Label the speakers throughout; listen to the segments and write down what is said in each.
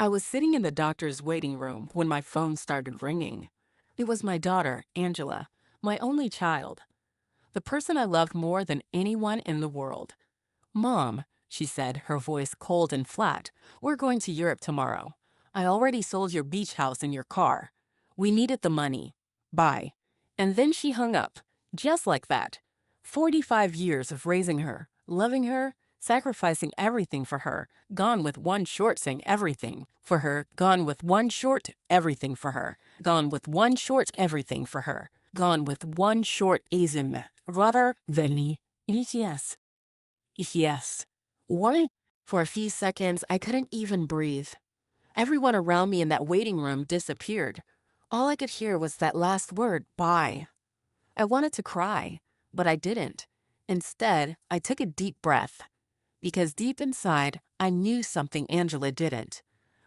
Speaker 1: I was sitting in the doctor's waiting room when my phone started ringing. It was my daughter, Angela, my only child, the person I loved more than anyone in the world. Mom, she said, her voice cold and flat, we're going to Europe tomorrow. I already sold your beach house and your car. We needed the money. Bye. And then she hung up, just like that. 45 years of raising her, loving her, sacrificing everything for her, gone with one short saying everything for her, gone with one short everything for her, gone with one short everything for her, gone with one short ism, rather than yes. Yes. What? For a few seconds, I couldn't even breathe. Everyone around me in that waiting room disappeared. All I could hear was that last word, bye. I wanted to cry, but I didn't. Instead, I took a deep breath. Because deep inside, I knew something Angela didn't.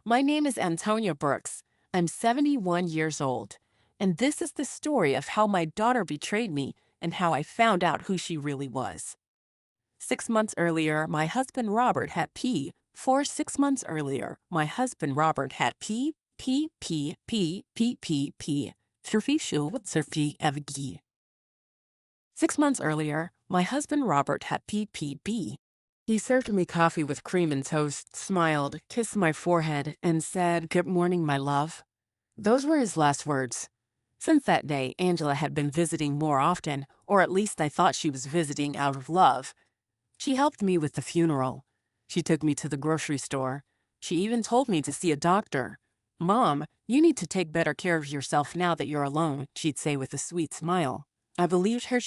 Speaker 1: My name is Antonia Brooks. I'm 71 years old. And this is the story of how my daughter betrayed me and how I found out who she really was. 6 months earlier, my husband Robert had P. 6 months earlier, my husband Robert had P. Surfishu surfi evgi. 6 months earlier, my husband Robert had PPB. He served me coffee with cream and toast, smiled, kissed my forehead, and said, "Good morning, my love." Those were his last words. Since that day, Angela had been visiting more often, or at least I thought she was visiting out of love. She helped me with the funeral. She took me to the grocery store. She even told me to see a doctor. "Mom, you need to take better care of yourself now that you're alone," she'd say with a sweet smile. I believed her,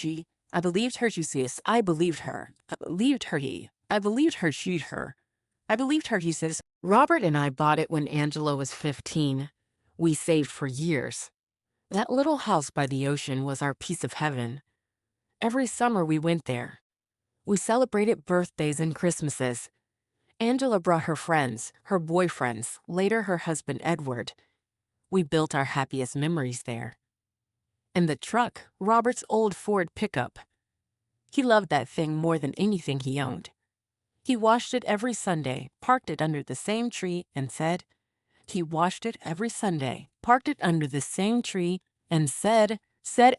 Speaker 1: I believed her, sis. I believed her. I believed her, he. I believed her, she, her. I believed her, he says. Robert and I bought it when Angela was 15. We saved for years. That little house by the ocean was our piece of heaven. Every summer we went there. We celebrated birthdays and Christmases. Angela brought her friends, her boyfriends, later her husband Edward. We built our happiest memories there. And the truck, Robert's old Ford pickup. He loved that thing more than anything he owned. He washed it every Sunday, parked it under the same tree, and said, he washed it every Sunday, parked it under the same tree, and said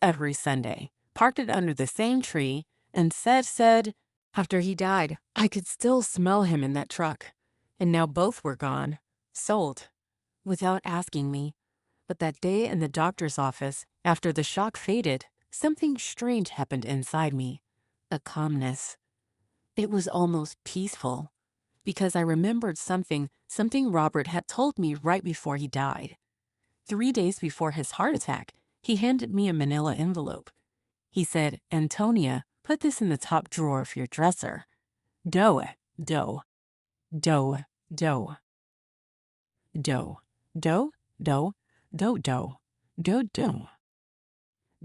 Speaker 1: every Sunday, parked it under the same tree, and said. After he died, I could still smell him in that truck. And now both were gone, sold, without asking me. But that day in the doctor's office, after the shock faded, something strange happened inside me. A calmness. It was almost peaceful, because I remembered something Robert had told me right before he died. 3 days before his heart attack, he handed me a manila envelope. He said, "Antonia, put this in the top drawer of your dresser. Doe, doe, doe, doe, doe, doe, doe, doe, doe, doe, doe,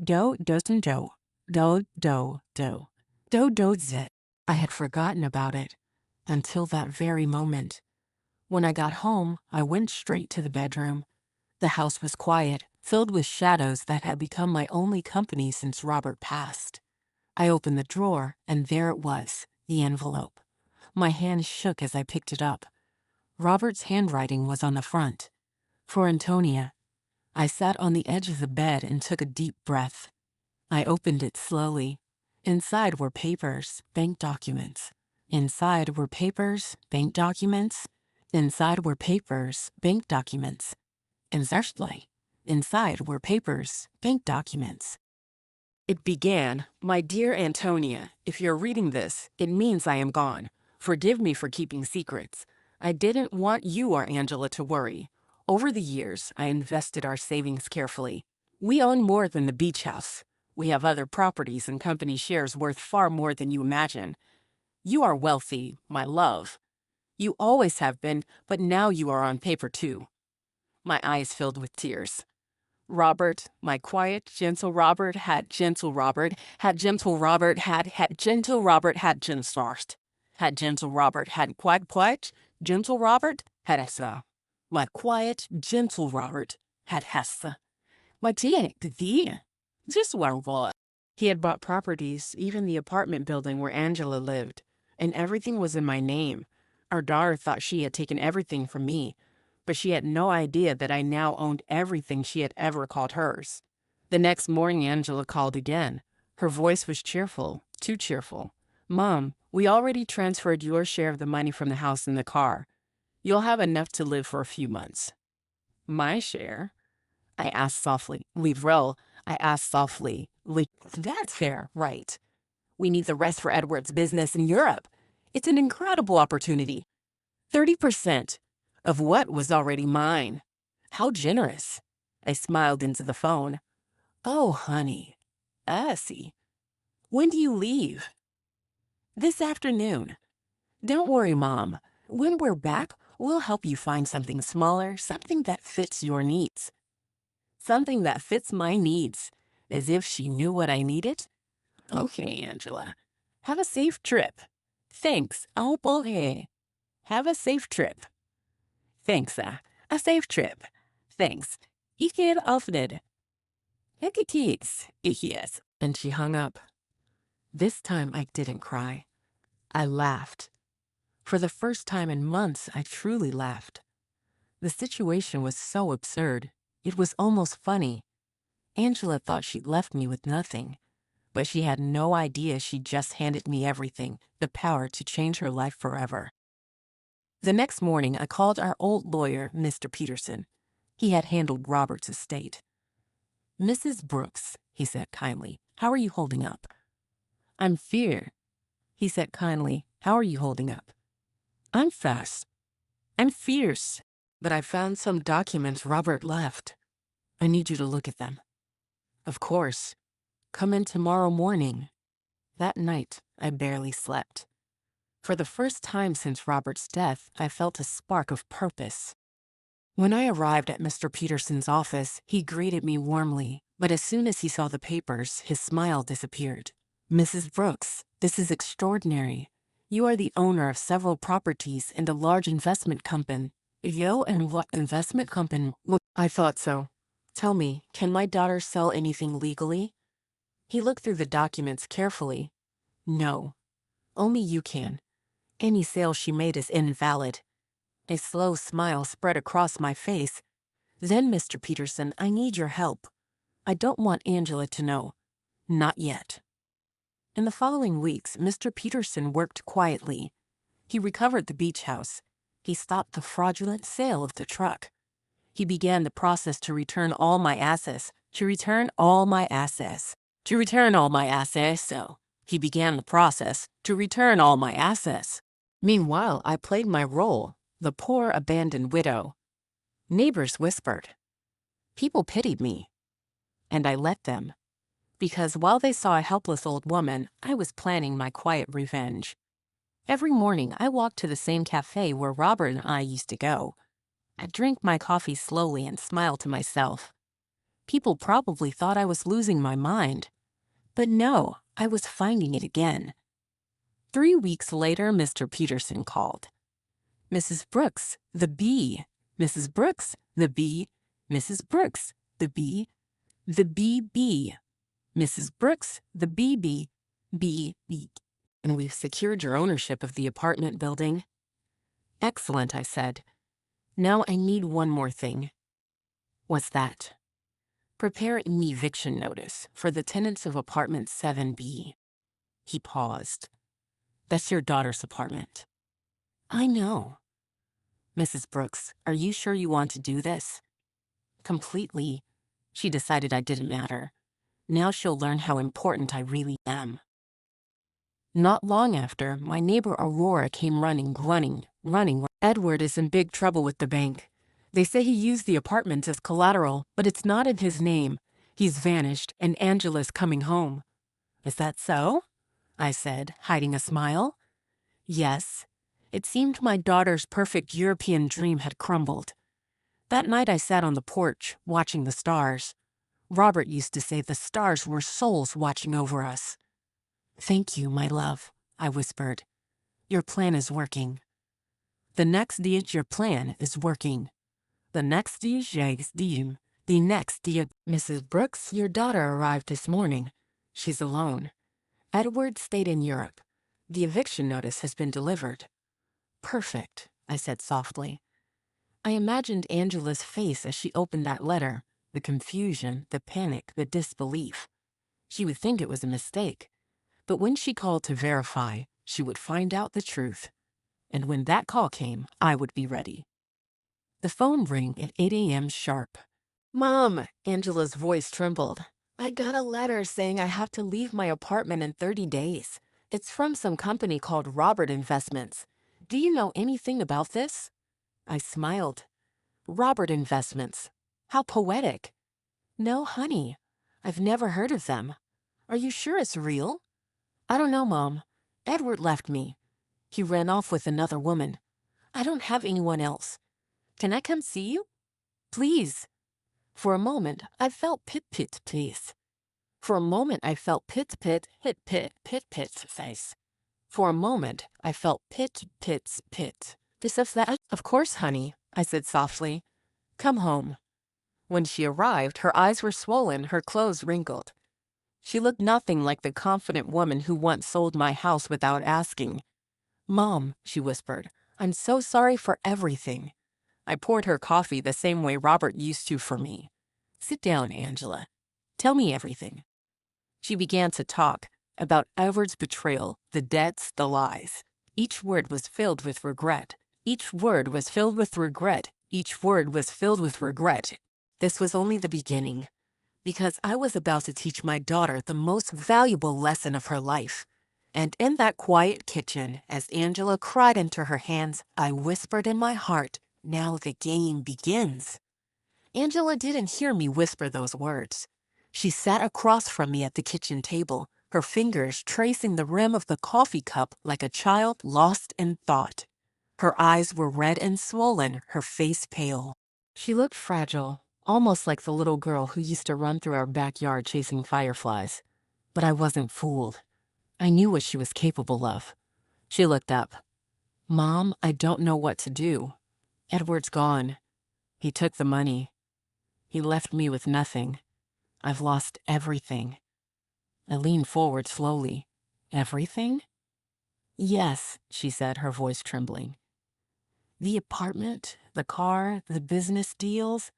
Speaker 1: doe, doesn't doe, doe, doe, doe, doe, doe, zit." I had forgotten about it until that very moment. When I got home, I went straight to the bedroom. The house was quiet, filled with shadows that had become my only company since Robert passed. I opened the drawer, and there it was, the envelope. My hand shook as I picked it up. Robert's handwriting was on the front. For Antonia. I sat on the edge of the bed and took a deep breath. I opened it slowly. Inside were papers, bank documents. Inside were papers, bank documents. Inside were papers, bank documents. And thirdly, inside were papers, bank documents. It began, "My dear Antonia, if you're reading this, it means I am gone. Forgive me for keeping secrets. I didn't want you or Angela to worry. Over the years, I invested our savings carefully. We own more than the beach house. We have other properties and company shares worth far more than you imagine. You are wealthy, my love. You always have been, but now you are on paper too." My eyes filled with tears. Robert, my quiet, gentle Robert, had gentle Robert, had gentle Robert, had gentle Robert, had gentle had gentle Robert, had quiet, gentle Robert, had Essa. My quiet, gentle Robert, had Hessa. My dear, just one word. He had bought properties, even the apartment building where Angela lived, and everything was in my name. Our daughter thought she had taken everything from me, but she had no idea that I now owned everything she had ever called hers. The next morning, Angela called again. Her voice was cheerful, too cheerful. "Mom, we already transferred your share of the money from the house and the car. You'll have enough to live for a few months." "My share?" I asked softly. "Livrel," I asked softly. "That's fair, right? We need the rest for Edward's business in Europe. It's an incredible opportunity. 30% of what was already mine. How generous." I smiled into the phone. "Oh, honey. I see. When do you leave?" "This afternoon." "Don't worry, Mom. When we're back, we'll help you find something smaller, something that fits your needs." Something that fits my needs. As if she knew what I needed. "Okay, Angela. Have a safe trip." "Thanks. Oh, boy. Have a safe trip." "Thanks, a safe trip." "Thanks. Ik heb afned." "Hekkies. Yes." And she hung up. This time I didn't cry. I laughed. For the first time in months, I truly laughed. The situation was so absurd. It was almost funny. Angela thought she'd left me with nothing, but she had no idea she just handed me everything, the power to change her life forever. The next morning, I called our old lawyer, Mr. Peterson. He had handled Robert's estate. "Mrs. Brooks," he said kindly, "how are you holding up?" "I'm fierce," he said kindly. "How are you holding up?" "I'm fast. I'm fierce. But I found some documents Robert left. I need you to look at them." "Of course. Come in tomorrow morning." That night, I barely slept. For the first time since Robert's death, I felt a spark of purpose. When I arrived at Mr. Peterson's office, he greeted me warmly, but as soon as he saw the papers, his smile disappeared. "Mrs. Brooks, this is extraordinary. You are the owner of several properties and a large investment company." "Yo, and what investment company?" "I thought so. Tell me, can my daughter sell anything legally?" He looked through the documents carefully. "No, only you can. Any sale she made is invalid." A slow smile spread across my face. "Then, Mr. Peterson, I need your help. I don't want Angela to know. Not yet." In the following weeks, Mr. Peterson worked quietly. He recovered the beach house. He stopped the fraudulent sale of the truck. He began the process to return all my assets. So, he began the process to return all my assets. Meanwhile, I played my role, the poor abandoned widow. Neighbors whispered. People pitied me. And I let them. Because while they saw a helpless old woman, I was planning my quiet revenge. Every morning, I walked to the same cafe where Robert and I used to go. I drank my coffee slowly and smiled to myself. People probably thought I was losing my mind. But no, I was finding it again. 3 weeks later, Mr. Peterson called. "Mrs. Brooks, the bee. Mrs. Brooks, the bee. Mrs. Brooks, the bee. The bee. Mrs. Brooks, the bee. And we've secured your ownership of the apartment building." "Excellent," I said. "Now I need one more thing." "What's that?" "Prepare an eviction notice for the tenants of apartment 7B. He paused. "That's your daughter's apartment." "I know." "Mrs. Brooks, are you sure you want to do this?" "Completely." She decided I didn't matter. Now she'll learn how important I really am. Not long after, my neighbor Aurora came running. "Edward is in big trouble with the bank. They say he used the apartment as collateral, but it's not in his name. He's vanished, and Angela's coming home." "Is that so?" I said, hiding a smile. "Yes." It seemed my daughter's perfect European dream had crumbled. That night I sat on the porch, watching the stars. Robert used to say the stars were souls watching over us. "Thank you, my love," I whispered. "Your plan is working." The next day, your plan is working. The next day, the next day. "Mrs. Brooks, your daughter arrived this morning. She's alone. Edward stayed in Europe. The eviction notice has been delivered." "Perfect," I said softly. I imagined Angela's face as she opened that letter, the confusion, the panic, the disbelief. She would think it was a mistake. But when she called to verify, she would find out the truth. And when that call came, I would be ready. The phone rang at 8 a.m. sharp. "Mom," Angela's voice trembled. "I got a letter saying I have to leave my apartment in 30 days. It's from some company called Robert Investments. Do you know anything about this?" I smiled. Robert Investments. How poetic. "No, honey. I've never heard of them. Are you sure it's real?" "I don't know, Mom. Edward left me. He ran off with another woman. I don't have anyone else. Can I come see you? Please." For a moment, I felt pit please. For a moment, I felt pit face. For a moment, I felt pit. This of that. "Of course, honey," I said softly. "Come home." When she arrived, her eyes were swollen, her clothes wrinkled. She looked nothing like the confident woman who once sold my house without asking. "Mom," she whispered, "I'm so sorry for everything." I poured her coffee the same way Robert used to for me. "Sit down, Angela. Tell me everything." She began to talk about Edward's betrayal, the debts, the lies. Each word was filled with regret. Each word was filled with regret. Each word was filled with regret. This was only the beginning, because I was about to teach my daughter the most valuable lesson of her life. And in that quiet kitchen, as Angela cried into her hands, I whispered in my heart, "Now the game begins." Angela didn't hear me whisper those words. She sat across from me at the kitchen table, her fingers tracing the rim of the coffee cup like a child lost in thought. Her eyes were red and swollen, her face pale. She looked fragile, almost like the little girl who used to run through our backyard chasing fireflies. But I wasn't fooled. I knew what she was capable of. She looked up. "Mom, I don't know what to do. Edward's gone. He took the money. He left me with nothing. I've lost everything." I leaned forward slowly. "Everything?" "Yes," she said, her voice trembling. "The apartment, the car, the business deals,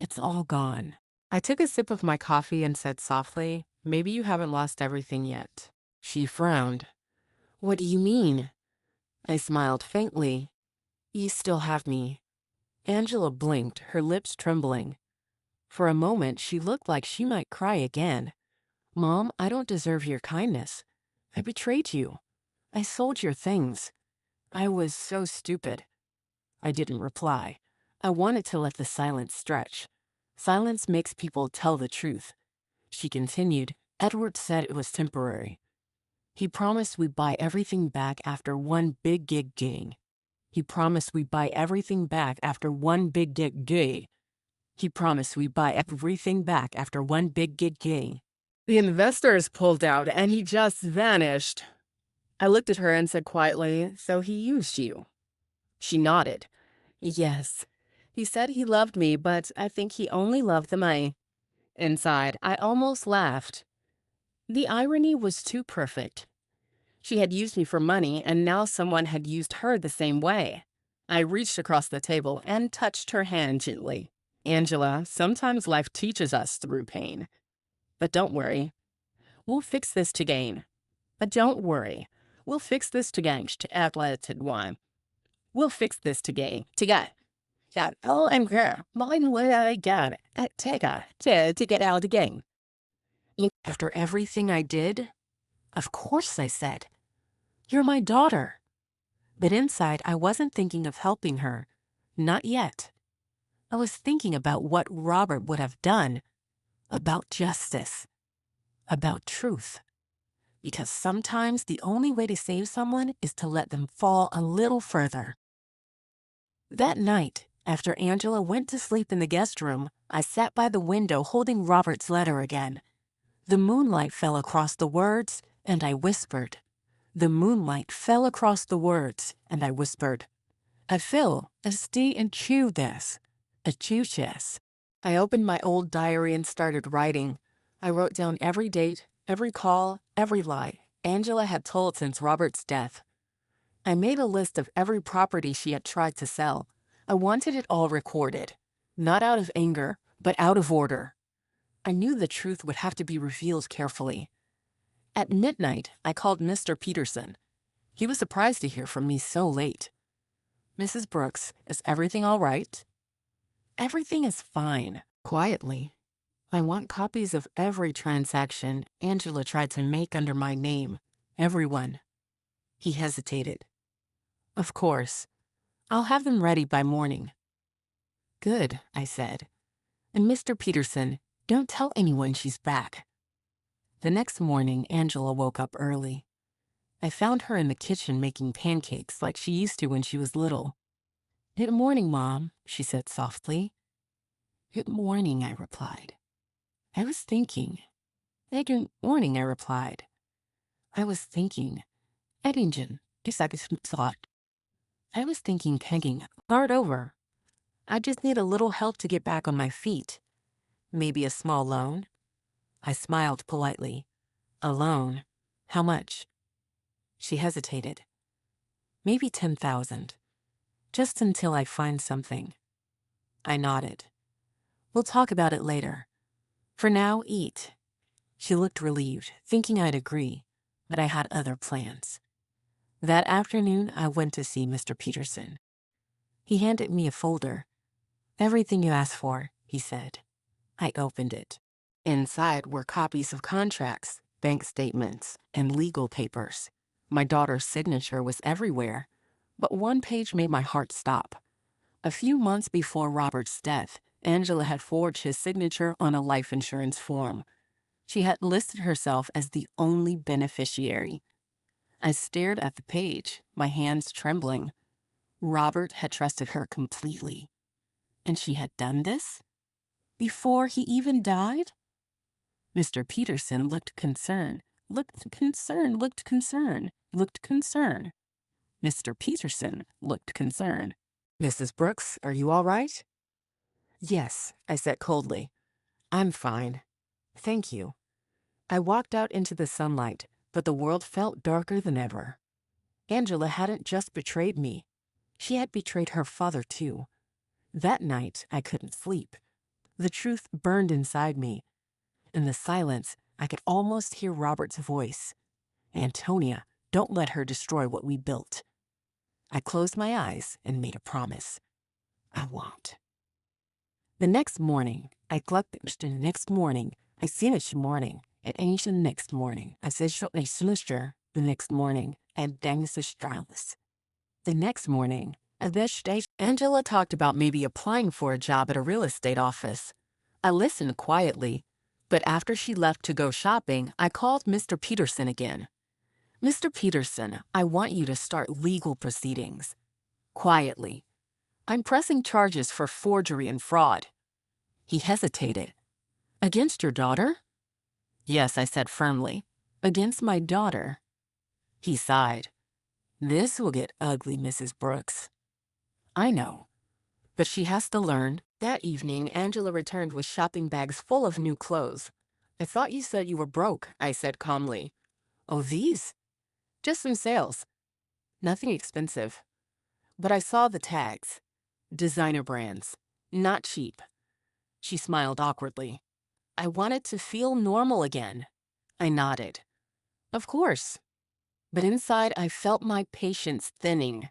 Speaker 1: it's all gone." I took a sip of my coffee and said softly, "Maybe you haven't lost everything yet." She frowned. "What do you mean?" I smiled faintly. "You still have me." Angela blinked, her lips trembling. For a moment, she looked like she might cry again. "Mom, I don't deserve your kindness. I betrayed you. I sold your things. I was so stupid." I didn't reply. I wanted to let the silence stretch. Silence makes people tell the truth. She continued, "Edward said it was temporary. He promised we'd buy everything back after one big gig gang. He promised we'd buy everything back after one big gig gang. He promised we'd buy everything back after one big gig gang. The investors pulled out and he just vanished." I looked at her and said quietly, "So he used you?" She nodded. "Yes. He said he loved me, but I think he only loved the money." Inside, I almost laughed. The irony was too perfect. She had used me for money, and now someone had used her the same way. I reached across the table and touched her hand gently. "Angela, sometimes life teaches us through pain. But don't worry. We'll fix this together. But don't worry. We'll fix this together to act like it one. We'll fix this together. Together. That oh, I'm here. Mine what I got. Take a to get out of the game." After everything I did, "Of course," I said. "You're my daughter." But inside, I wasn't thinking of helping her. Not yet. I was thinking about what Robert would have done, about justice, about truth. Because sometimes the only way to save someone is to let them fall a little further. That night, after Angela went to sleep in the guest room, I sat by the window holding Robert's letter again. The moonlight fell across the words, and I whispered. The moonlight fell across the words, and I whispered. "I feel a stay and chew this. A chew chess." I opened my old diary and started writing. I wrote down every date, every call, every lie Angela had told since Robert's death. I made a list of every property she had tried to sell. I wanted it all recorded, not out of anger, but out of order. I knew the truth would have to be revealed carefully. At midnight, I called Mr. Peterson. He was surprised to hear from me so late. "Mrs. Brooks, is everything all right?" "Everything is fine." Quietly. "I want copies of every transaction Angela tried to make under my name. Everyone." He hesitated. "Of course. I'll have them ready by morning." "Good," I said. "And Mr. Peterson, don't tell anyone she's back." The next morning, Angela woke up early. I found her in the kitchen making pancakes like she used to when she was little. "Good morning, Mom," she said softly. "Good morning," I replied. "I was thinking." "Good morning," I replied. "I was thinking. Eddingen, thought. I was thinking pegging. Start over. I just need a little help to get back on my feet. Maybe a small loan?" I smiled politely. "A loan? How much?" She hesitated. "Maybe 10,000. Just until I find something." I nodded. "We'll talk about it later. For now, eat." She looked relieved, thinking I'd agree, but I had other plans. That afternoon, I went to see Mr. Peterson. He handed me a folder. "Everything you asked for," he said. I opened it. Inside were copies of contracts, bank statements, and legal papers. My daughter's signature was everywhere, but one page made my heart stop. A few months before Robert's death, Angela had forged his signature on a life insurance form. She had listed herself as the only beneficiary. I stared at the page, my hands trembling. Robert had trusted her completely. And she had done this? Before he even died? Mr. Peterson looked concerned. Looked concerned. Mr. Peterson looked concerned. "Mrs. Brooks, are you all right?" "Yes," I said coldly. "I'm fine. Thank you." I walked out into the sunlight, but the world felt darker than ever. Angela hadn't just betrayed me. She had betrayed her father, too. That night, I couldn't sleep. The truth burned inside me. In the silence, I could almost hear Robert's voice. "Antonia, don't let her destroy what we built." I closed my eyes and made a promise. "I won't." The next morning, I seen it morning. It ain't the next morning. I said, the next morning, and dang the next morning, Angela talked about maybe applying for a job at a real estate office. I listened quietly, but after she left to go shopping, I called Mr. Peterson again. "Mr. Peterson, I want you to start legal proceedings." Quietly. "I'm pressing charges for forgery and fraud." He hesitated. "Against your daughter?" "Yes," I said firmly. "Against my daughter." He sighed. "This will get ugly, Mrs. Brooks." "I know. But she has to learn." That evening, Angela returned with shopping bags full of new clothes. "I thought you said you were broke," I said calmly. "Oh, these? Just some sales. Nothing expensive." But I saw the tags. Designer brands. Not cheap. She smiled awkwardly. I wanted to feel normal again. I nodded. "Of course." But inside, I felt my patience thinning.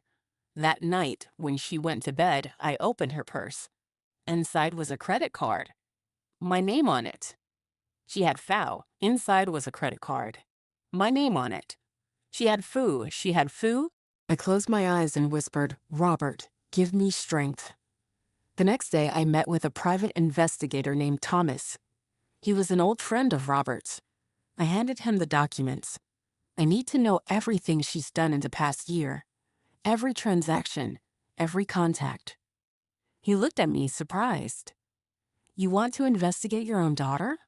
Speaker 1: That night, when she went to bed, I opened her purse. Inside was a credit card. My name on it. She had FOW. Inside was a credit card. My name on it. She had FOO. I closed my eyes and whispered, "Robert, give me strength." The next day, I met with a private investigator named Thomas. He was an old friend of Robert's. I handed him the documents. "I need to know everything she's done in the past year. Every transaction, every contact." He looked at me surprised. "You want to investigate your own daughter?"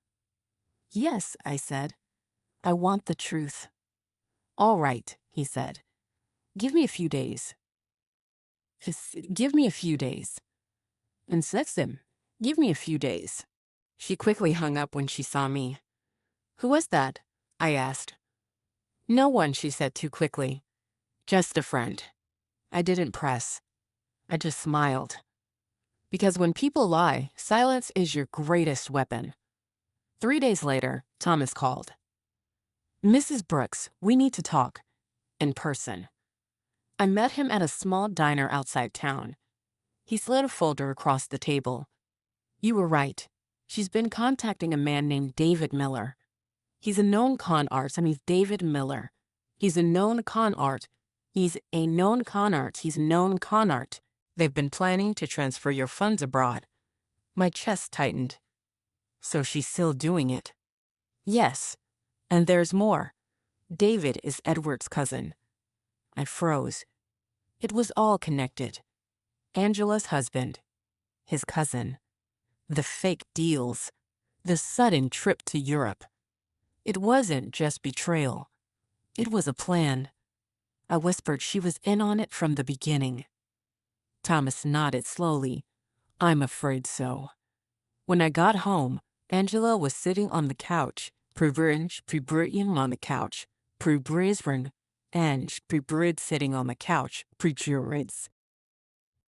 Speaker 1: "Yes," I said. "I want the truth." "All right," he said. "Give me a few days." Give me a few days. Insist him. Give me a few days. She quickly hung up when she saw me. "Who was that?" I asked. "No one," she said too quickly. "Just a friend." I didn't press. I just smiled. Because when people lie, silence is your greatest weapon. 3 days later, Thomas called. Mrs. Brooks, we need to talk. In person. I met him at a small diner outside town. He slid a folder across the table. You were right. She's been contacting a man named David Miller. He's a known con artist, and he's David Miller. He's a known con art. He's a known con art. He's known con art. They've been planning to transfer your funds abroad. My chest tightened. So she's still doing it? Yes. And there's more. David is Edward's cousin. I froze. It was all connected. Angela's husband. His cousin. The fake deals. The sudden trip to Europe. It wasn't just betrayal. It was a plan. I whispered she was in on it from the beginning. Thomas nodded slowly. I'm afraid so. When I got home, Angela was sitting on the couch. Pre-bridging on the couch. Pre-bridging. And pre-brid sitting on the couch. Pre-bridge.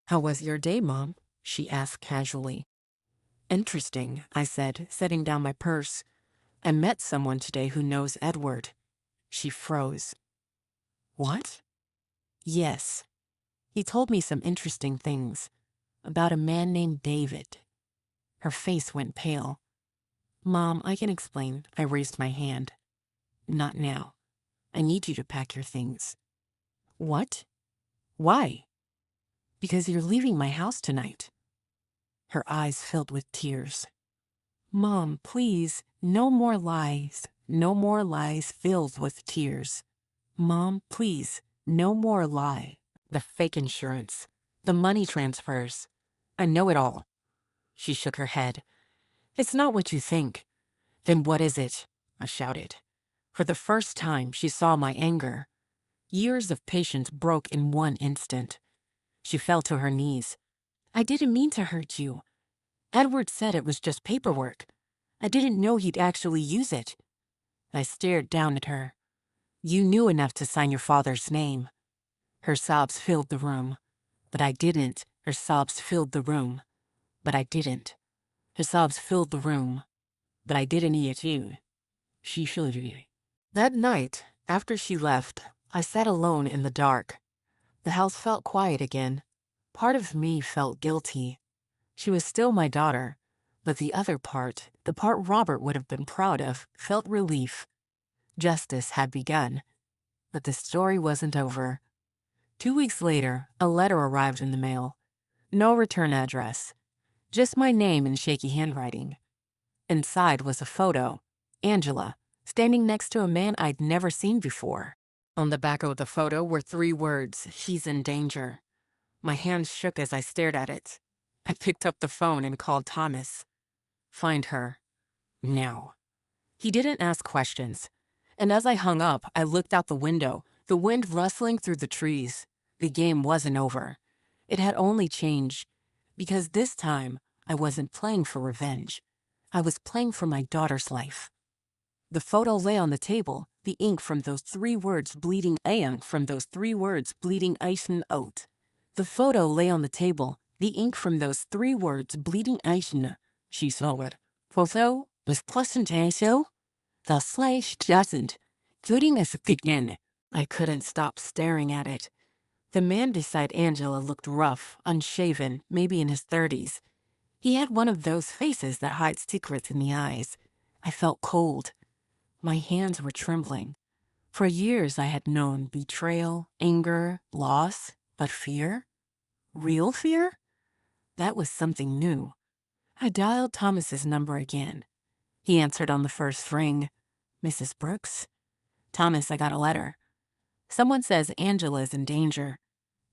Speaker 1: How was your day, Mom? She asked casually. Interesting, I said, setting down my purse. I met someone today who knows Edward. She froze. What? Yes. He told me some interesting things about a man named David. Her face went pale. Mom, I can explain. I raised my hand. Not now. I need you to pack your things. What? Why? Because you're leaving my house tonight. Her eyes filled with tears. Mom, please, no more lies. No more lies filled with tears. Mom, please, no more lie. The fake insurance. The money transfers. I know it all. She shook her head. It's not what you think. Then what is it? I shouted. For the first time, she saw my anger. Years of patience broke in one instant. She fell to her knees. I didn't mean to hurt you. Edward said it was just paperwork. I didn't know he'd actually use it. I stared down at her. You knew enough to sign your father's name. Her sobs filled the room. But I didn't. Her sobs filled the room. But I didn't. Her sobs filled the room. But I didn't eat you. She should be. That night, after she left, I sat alone in the dark. The house felt quiet again. Part of me felt guilty. She was still my daughter, but the other part, the part Robert would have been proud of, felt relief. Justice had begun, but the story wasn't over. 2 weeks later, a letter arrived in the mail. No return address, just my name in shaky handwriting. Inside was a photo, Angela, standing next to a man I'd never seen before. On the back of the photo were 3 words, she's in danger. My hands shook as I stared at it. I picked up the phone and called Thomas. Find her. Now. He didn't ask questions. And as I hung up, I looked out the window, the wind rustling through the trees. The game wasn't over. It had only changed. Because this time, I wasn't playing for revenge. I was playing for my daughter's life. The photo lay on the table, the ink from those 3 words bleeding ice and oat. The photo lay on the table, the ink from those 3 words bleeding ice and. She saw it. Photo was pleasant so. The slash doesn't. Putting us again. I couldn't stop staring at it. The man beside Angela looked rough, unshaven, maybe in his 30s. He had one of those faces that hides secrets in the eyes. I felt cold. My hands were trembling. For years I had known betrayal, anger, loss, but fear? Real fear? That was something new. I dialed Thomas's number again. He answered on the first ring. Mrs. Brooks? Thomas, I got a letter. Someone says Angela's in danger.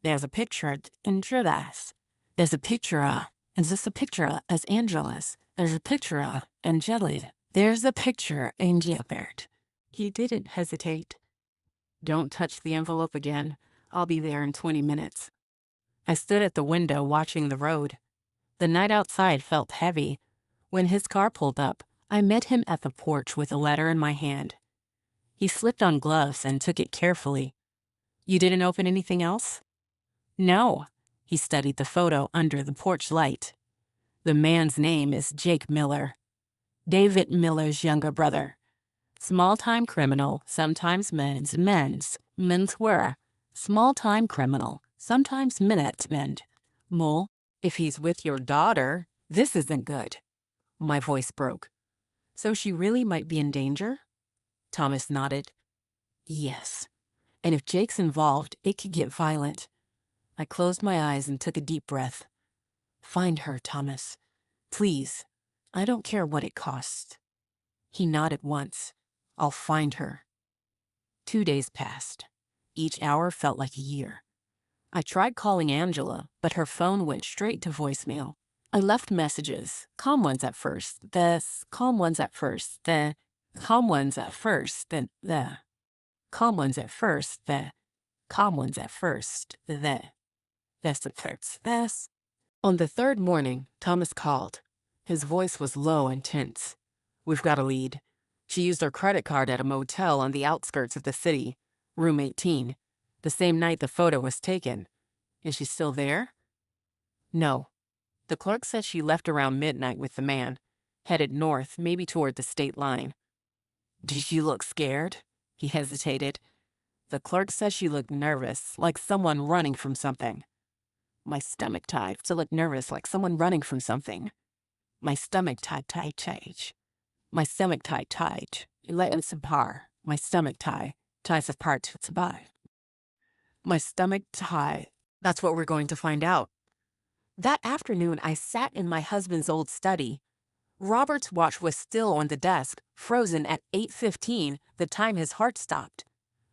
Speaker 1: There's a picture at Angela's. There's a picture as Angela's. There's a picture of Angela. There's a picture, Angelbert. He didn't hesitate. Don't touch the envelope again. I'll be there in 20 minutes. I stood at the window watching the road. The night outside felt heavy. When his car pulled up, I met him at the porch with a letter in my hand. He slipped on gloves and took it carefully. You didn't open anything else? No. He studied the photo under the porch light. The man's name is Jake Miller, David Miller's younger brother. Small-time criminal, sometimes menswear. Small-time criminal, sometimes minute-mend. Mole, if he's with your daughter, this isn't good. My voice broke. So she really might be in danger? Thomas nodded. Yes. And if Jake's involved, it could get violent. I closed my eyes and took a deep breath. Find her, Thomas. Please. I don't care what it costs. He nodded once. I'll find her. 2 days passed. Each hour felt like a year. I tried calling Angela, but her phone went straight to voicemail. I left messages, calm ones at first, calm ones at first, calm ones at first, calm ones at first, calm ones at first, this. On the third morning, Thomas called. His voice was low and tense. We've got a lead. She used her credit card at a motel on the outskirts of the city, room 18, the same night the photo was taken. Is she still there? No. The clerk said she left around midnight with the man, headed north, maybe toward the state line. Did she look scared? He hesitated. The clerk said she looked nervous, like someone running from something. My stomach tight to look nervous like someone running from something. My stomach tight. My stomach tight. Let's apart. My stomach ties apart to buy. My stomach tie. That's what we're going to find out. That afternoon, I sat in my husband's old study. Robert's watch was still on the desk, frozen at 8:15, the time his heart stopped.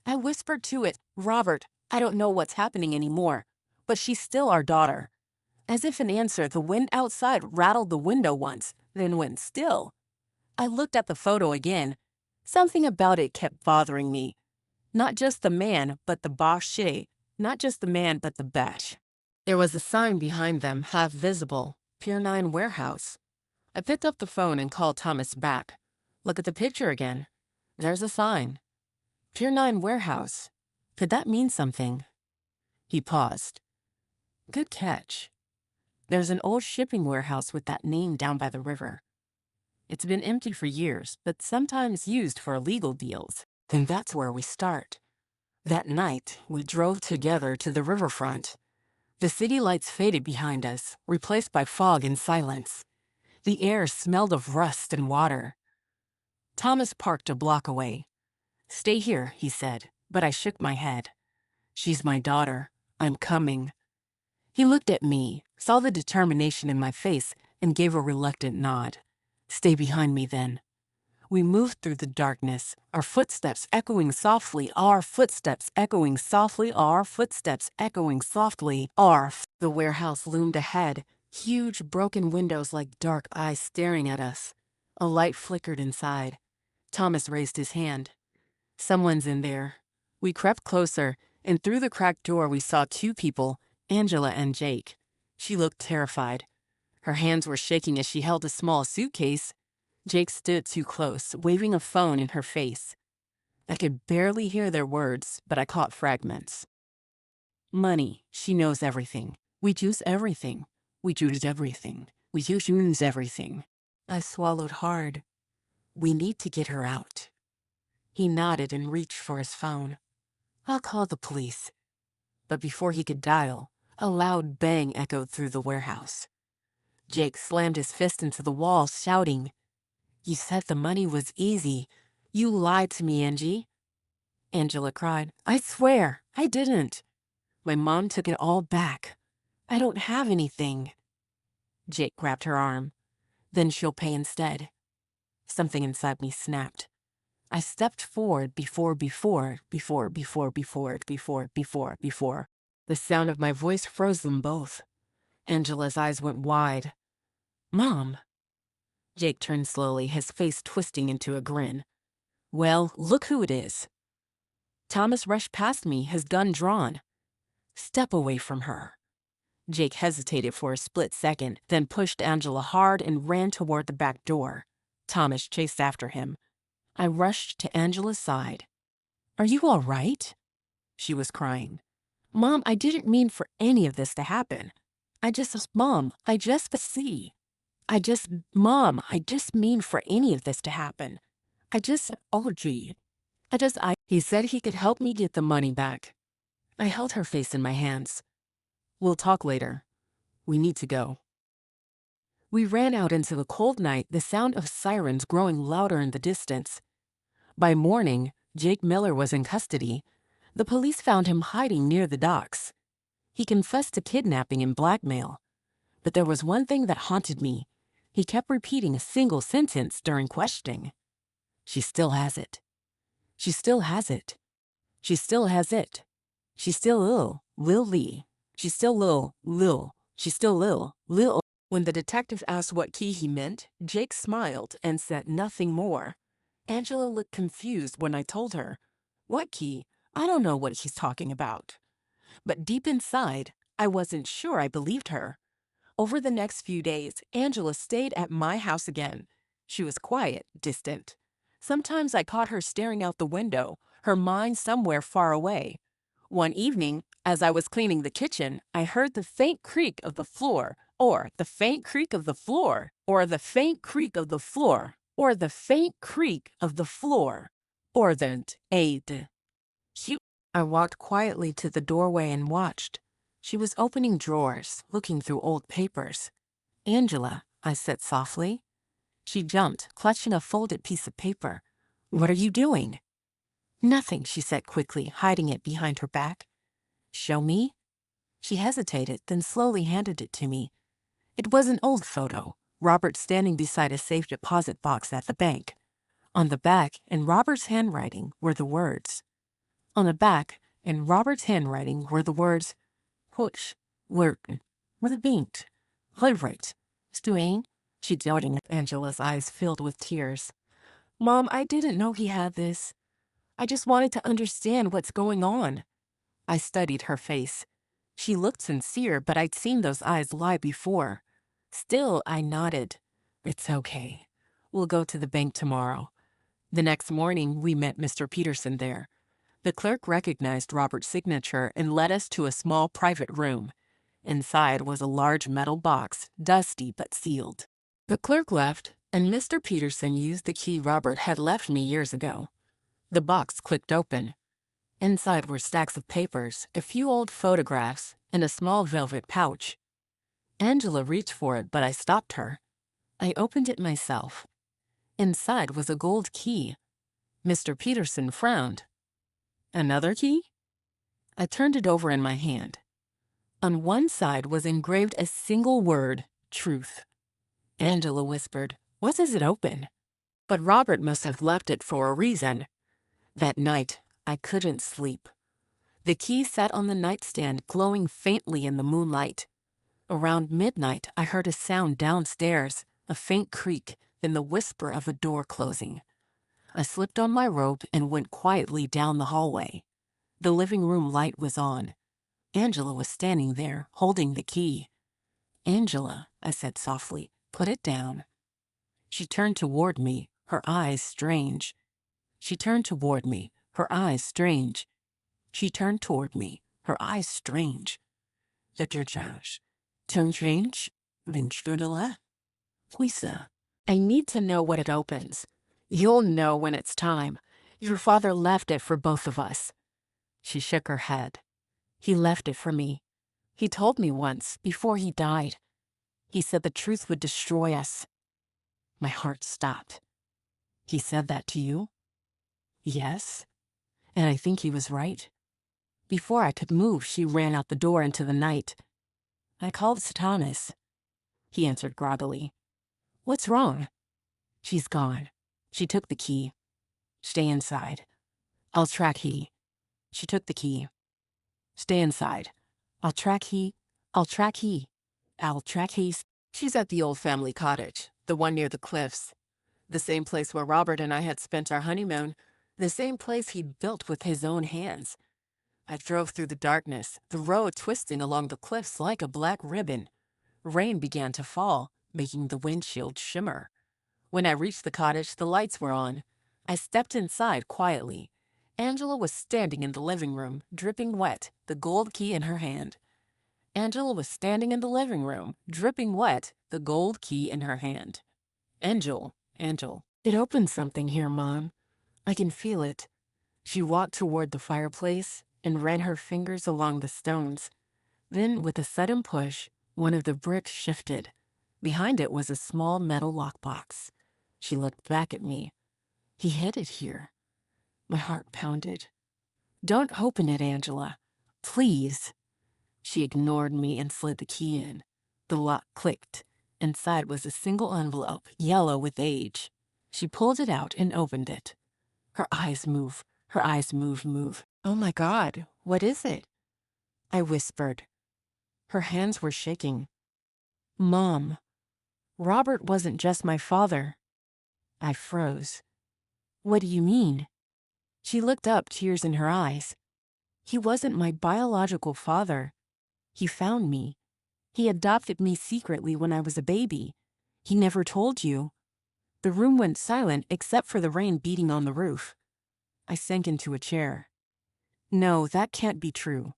Speaker 1: I whispered to it, Robert, I don't know what's happening anymore, but she's still our daughter. As if in answer, the wind outside rattled the window once, then went still. I looked at the photo again. Something about it kept bothering me. Not just the man, but the bache. Not just the man, but the bash. There was a sign behind them, half visible, Pier 9 Warehouse. I picked up the phone and called Thomas back. Look at the picture again. There's a sign. Pier 9 Warehouse. Could that mean something? He paused. Good catch. There's an old shipping warehouse with that name down by the river. It's been empty for years, but sometimes used for illegal deals. Then that's where we start. That night, we drove together to the riverfront. The city lights faded behind us, replaced by fog and silence. The air smelled of rust and water. Thomas parked a block away. Stay here, he said, but I shook my head. She's my daughter. I'm coming. He looked at me, saw the determination in my face, and gave a reluctant nod. Stay behind me then. We moved through the darkness, our footsteps echoing softly, our footsteps echoing softly, our footsteps echoing softly, The warehouse loomed ahead, huge broken windows like dark eyes staring at us. A light flickered inside. Thomas raised his hand. Someone's in there. We crept closer, and through the cracked door we saw two people, Angela and Jake. She looked terrified. Her hands were shaking as she held a small suitcase. Jake stood too close, waving a phone in her face. I could barely hear their words, but I caught fragments. Money. She knows everything. We choose everything. We choose everything. We choose everything. I swallowed hard. We need to get her out. He nodded and reached for his phone. I'll call the police. But before he could dial, a loud bang echoed through the warehouse. Jake slammed his fist into the wall, shouting, You said the money was easy. You lied to me, Angie. Angela cried, I swear, I didn't. My mom took it all back. I don't have anything. Jake grabbed her arm. Then she'll pay instead. Something inside me snapped. I stepped forward before. The sound of my voice froze them both. Angela's eyes went wide. Mom. Jake turned slowly, his face twisting into a grin. Well, look who it is. Thomas rushed past me, his gun drawn. Step away from her. Jake hesitated for a split second, then pushed Angela hard and ran toward the back door. Thomas chased after him. I rushed to Angela's side. Are you all right? She was crying. Mom, I didn't mean for any of this to happen. Mom, I just see. Mom, I just mean for any of this to happen. Oh gee. He said he could help me get the money back. I held her face in my hands. We'll talk later. We need to go. We ran out into the cold night, the sound of sirens growing louder in the distance. By morning, Jake Miller was in custody. The police found him hiding near the docks. He confessed to kidnapping and blackmail. But there was one thing that haunted me. He kept repeating a single sentence during questioning. She still has it. She still has it. She still has it. She's still Lil Lee. She's still Lil. She's still Lil. When the detective asked what key he meant, Jake smiled and said nothing more. Angela looked confused when I told her, "What key? I don't know what he's talking about." But deep inside, I wasn't sure I believed her. Over the next few days, Angela stayed at my house again. She was quiet, distant. Sometimes I caught her staring out the window, her mind somewhere far away. One evening, as I was cleaning the kitchen, I heard the faint creak of the floor, or the faint creak of the floor, or the faint creak of the floor, or the faint creak of the floor, or the aid. I walked quietly to the doorway and watched. She was opening drawers, looking through old papers. "Angela," I said softly. She jumped, clutching a folded piece of paper. "What are you doing?" "Nothing," she said quickly, hiding it behind her back. "Show me?" She hesitated, then slowly handed it to me. It was an old photo, Robert standing beside a safe deposit box at the bank. On the back, in Robert's handwriting, were the words. "Hush, work, with a beat, right, Stuane." She doubting. Angela's eyes filled with tears. "Mom, I didn't know he had this. I just wanted to understand what's going on." I studied her face. She looked sincere, but I'd seen those eyes lie before. Still, I nodded. "It's okay. We'll go to the bank tomorrow." The next morning, we met Mr. Peterson there. The clerk recognized Robert's signature and led us to a small private room. Inside was a large metal box, dusty but sealed. The clerk left, and Mr. Peterson used the key Robert had left me years ago. The box clicked open. Inside were stacks of papers, a few old photographs, and a small velvet pouch. Angela reached for it, but I stopped her. I opened it myself. Inside was a gold key. Mr. Peterson frowned. "Another key?" I turned it over in my hand. On one side was engraved a single word, truth. Angela whispered, "What does it open?" But Robert must have left it for a reason. That night, I couldn't sleep. The key sat on the nightstand, glowing faintly in the moonlight. Around midnight, I heard a sound downstairs, a faint creak, then the whisper of a door closing. I slipped on my robe and went quietly down the hallway. The living room light was on. Angela was standing there, holding the key. "Angela," I said softly, "put it down." She turned toward me, her eyes strange. She turned toward me, her eyes strange. She turned toward me, her eyes strange. "Literature. Turn strange. Vinstudela. Lisa. I need to know what it opens. You'll know when it's time. Your father left it for both of us." She shook her head. "He left it for me. He told me once, before he died. He said the truth would destroy us." My heart stopped. "He said that to you?" "Yes. And I think he was right." Before I could move, she ran out the door into the night. "I called Thomas." He answered groggily. "What's wrong?" "She's gone. She took the key. Stay inside. I'll track he." She took the key. "Stay inside. I'll track he. I'll track he. I'll track he's." She's at the old family cottage, the one near the cliffs. The same place where Robert and I had spent our honeymoon. The same place he'd built with his own hands. I drove through the darkness, the road twisting along the cliffs like a black ribbon. Rain began to fall, making the windshield shimmer. When I reached the cottage, the lights were on. I stepped inside quietly. Angela was standing in the living room, dripping wet, the gold key in her hand. Angela was standing in the living room, dripping wet, the gold key in her hand. Angel, it opened something here, Mom. I can feel it. She walked toward the fireplace and ran her fingers along the stones. Then, with a sudden push, one of the bricks shifted. Behind it was a small metal lockbox. She looked back at me. He hid it here. My heart pounded. Don't open it, Angela. Please. She ignored me and slid the key in. The lock clicked. Inside was a single envelope, yellow with age. She pulled it out and opened it. Her eyes move. Her eyes move. Oh my God, what is it? I whispered. Her hands were shaking. Mom, Robert wasn't just my father. I froze. What do you mean? She looked up, tears in her eyes. He wasn't my biological father. He found me. He adopted me secretly when I was a baby. He never told you. The room went silent except for the rain beating on the roof. I sank into a chair. No, that can't be true.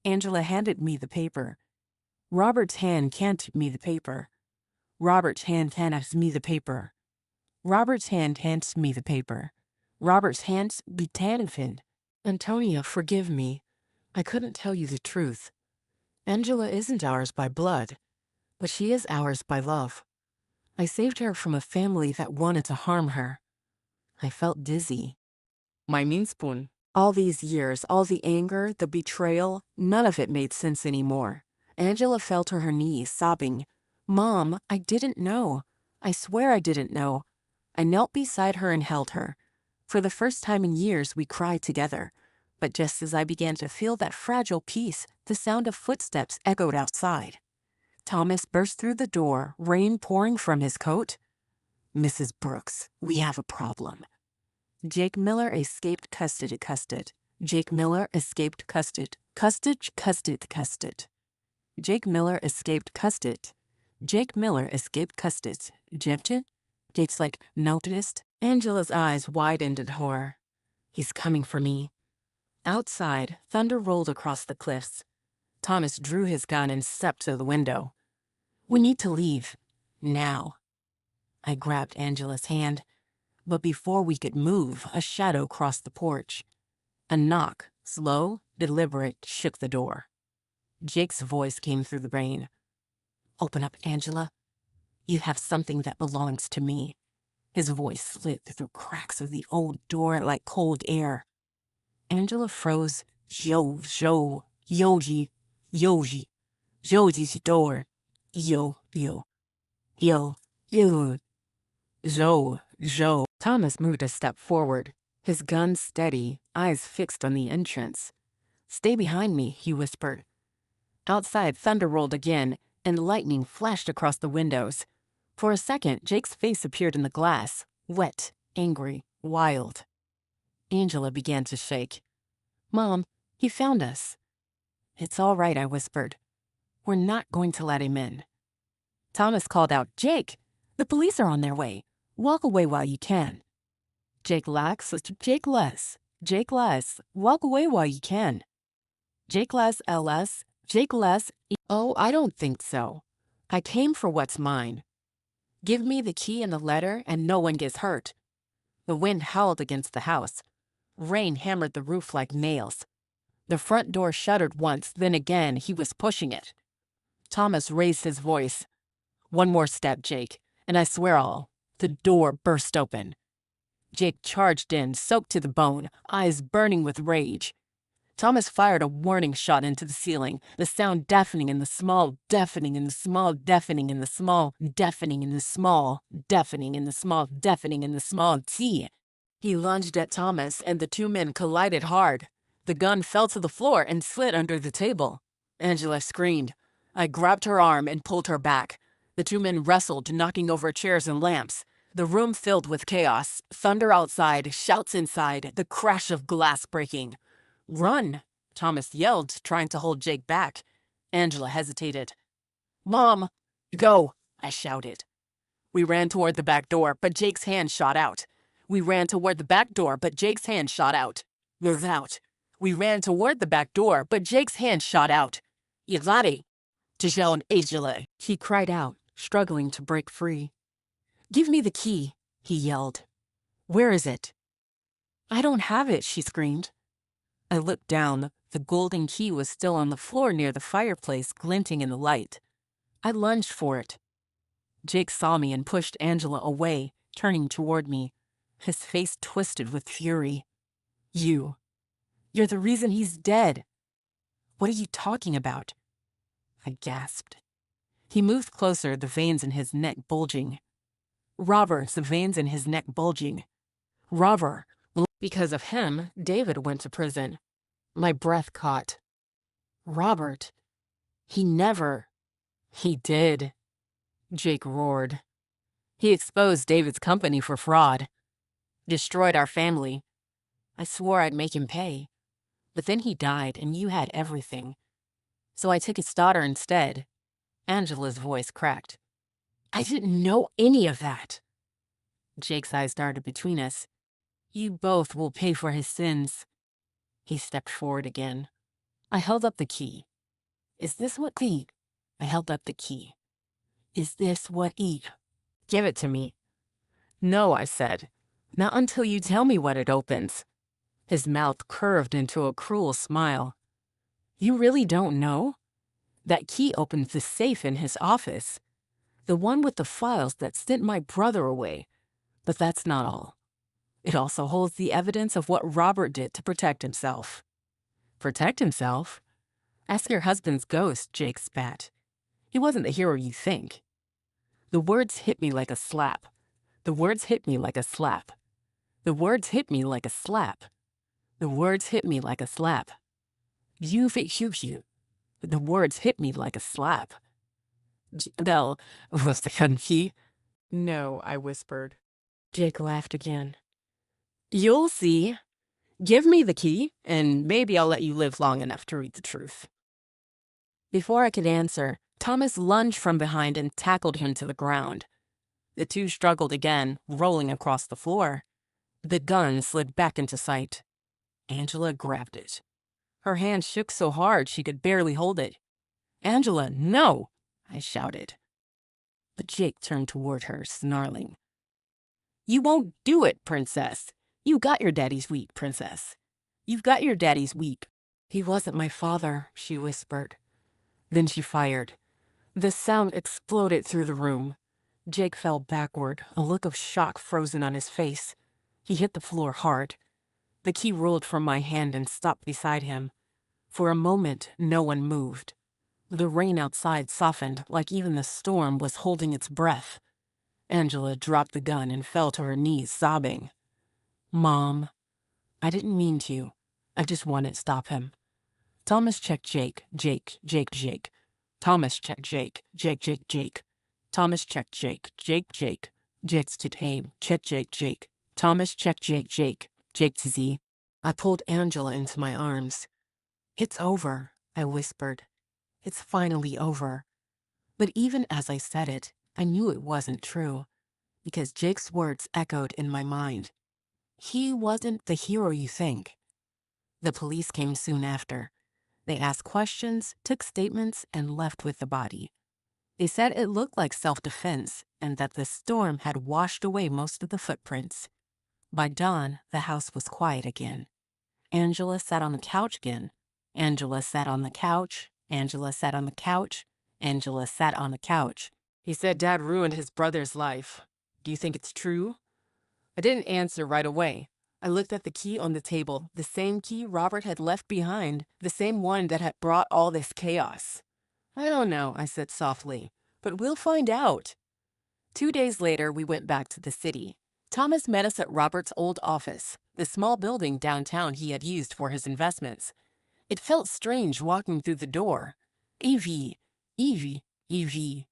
Speaker 1: Angela handed me the paper. Robert's hand handed me the paper. Robert's hand hands me the paper. Robert's hand hands me the paper. Robert's hands betanafin. Antonia, forgive me. I couldn't tell you the truth. Angela isn't ours by blood, but she is ours by love. I saved her from a family that wanted to harm her. I felt dizzy. My mean spoon. All these years, all the anger, the betrayal, none of it made sense anymore. Angela fell to her knees, sobbing. Mom, I didn't know. I swear I didn't know. I knelt beside her and held her. For the first time in years, we cried together. But just as I began to feel that fragile peace, the sound of footsteps echoed outside. Thomas burst through the door, rain pouring from his coat. Mrs. Brooks, we have a problem. Jake Miller escaped custody. Jake Miller escaped custody. Custody. Jake Miller escaped custody. Jake Miller escaped custody. Jake's like, noticed? Angela's eyes widened in horror. He's coming for me. Outside, thunder rolled across the cliffs. Thomas drew his gun and stepped to the window. We need to leave. Now. I grabbed Angela's hand, but before we could move, a shadow crossed the porch. A knock, slow, deliberate, shook the door. Jake's voice came through the rain. Open up, Angela. You have something that belongs to me. His voice slid through cracks of the old door like cold air. Angela froze. Yoji's door. Zo. Thomas moved a step forward, his gun steady, eyes fixed on the entrance. Stay behind me, he whispered. Outside, thunder rolled again, and lightning flashed across the windows. For a second, Jake's face appeared in the glass, wet, angry, wild. Angela began to shake. Mom, he found us. It's all right, I whispered. We're not going to let him in. Thomas called out, Jake, the police are on their way. Walk away while you can. Jake Les, walk away while you can. Jake Les, oh, I don't think so. I came for what's mine. Give me the key and the letter and no one gets hurt. The wind howled against the house. Rain hammered the roof like nails. The front door shuddered once, then again he was pushing it. Thomas raised his voice. One more step, Jake, and I swear all. The door burst open. Jake charged in, soaked to the bone, eyes burning with rage. Thomas fired a warning shot into the ceiling, the sound deafening in the small, deafening in the small, deafening in the small, deafening in the small, deafening in the small, deafening in the small T. He lunged at Thomas, and the two men collided hard. The gun fell to the floor and slid under the table. Angela screamed. I grabbed her arm and pulled her back. The two men wrestled, knocking over chairs and lamps. The room filled with chaos, thunder outside, shouts inside, the crash of glass breaking. Run, Thomas yelled, trying to hold Jake back. Angela hesitated. Mom, go, I shouted. We ran toward the back door, but Jake's hand shot out. We ran toward the back door, but Jake's hand shot out. You're out. We ran toward the back door, but Jake's hand shot out. Yazari, Tijon Angela, he cried out, struggling to break free. Give me the key, he yelled. Where is it? I don't have it, she screamed. I looked down. The golden key was still on the floor near the fireplace, glinting in the light. I lunged for it. Jake saw me and pushed Angela away, turning toward me. His face twisted with fury. You're the reason he's dead. What are you talking about? I gasped. He moved closer, the veins in his neck bulging. Robert, the veins in his neck bulging. Robert. Because of him, David went to prison. My breath caught. Robert. He did. Jake roared. He exposed David's company for fraud. Destroyed our family. I swore I'd make him pay. But then he died and you had everything. So I took his daughter instead. Angela's voice cracked. I didn't know any of that. Jake's eyes darted between us. You both will pay for his sins. He stepped forward again. I held up the key. Is this what he? I held up the key. Is this what he? Give it to me. No, I said. Not until you tell me what it opens. His mouth curved into a cruel smile. You really don't know? That key opens the safe in his office. The one with the files that sent my brother away. But that's not all. It also holds the evidence of what Robert did to protect himself. Protect himself? Ask your husband's ghost, Jake spat. He wasn't the hero you think. The words hit me like a slap. The words hit me like a slap. The words hit me like a slap. The words hit me like a slap. You. The words hit me like a slap. Bell, was the key? No, I whispered. Jake laughed again. You'll see. Give me the key, and maybe I'll let you live long enough to read the truth. Before I could answer, Thomas lunged from behind and tackled him to the ground. The two struggled again, rolling across the floor. The gun slid back into sight. Angela grabbed it. Her hand shook so hard she could barely hold it. Angela, no! I shouted. But Jake turned toward her, snarling. You won't do it, princess. You got your daddy's wheat, princess. You've got your daddy's wheat. He wasn't my father, she whispered. Then she fired. The sound exploded through the room. Jake fell backward, a look of shock frozen on his face. He hit the floor hard. The key rolled from my hand and stopped beside him. For a moment, no one moved. The rain outside softened, like even the storm was holding its breath. Angela dropped the gun and fell to her knees, sobbing. Mom, I didn't mean to. I just wanted to stop him. Thomas checked Jake. Thomas checked Jake. Thomas checked Jake. Jake's to tame. Check Jake. Thomas checked Jake to Z. I pulled Angela into my arms. It's over, I whispered. It's finally over. But even as I said it, I knew it wasn't true, because Jake's words echoed in my mind. He wasn't the hero you think. The police came soon after. They asked questions, took statements, and left with the body. They said it looked like self-defense and that the storm had washed away most of the footprints. By dawn, the house was quiet again. Angela sat on the couch again. Angela sat on the couch. Angela sat on the couch. Angela sat on the couch. He said Dad ruined his brother's life. Do you think it's true? I didn't answer right away. I looked at the key on the table, the same key Robert had left behind, the same one that had brought all this chaos. I don't know, I said softly, but we'll find out. 2 days later, we went back to the city. Thomas met us at Robert's old office, the small building downtown he had used for his investments. It felt strange walking through the door. Evie. Eve, Eve, Eve,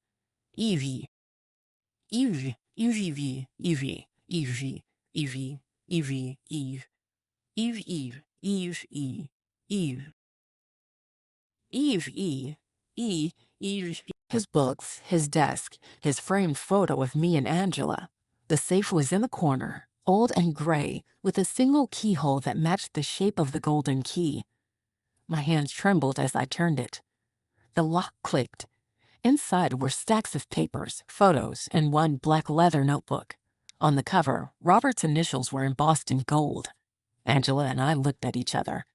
Speaker 1: Eve, Eve, Eve, Eve, Eve, Eve, Eve, Eve, Eve, Eve, Eve, Eve, Eve, Eve. His books, his desk, his framed photo of me and Angela. The safe was in the corner, old and gray, with a single keyhole that matched the shape of the golden key. My hands trembled as I turned it. The lock clicked. Inside were stacks of papers, photos, and one black leather notebook. On the cover, Robert's initials were embossed in gold. Angela and I looked at each other.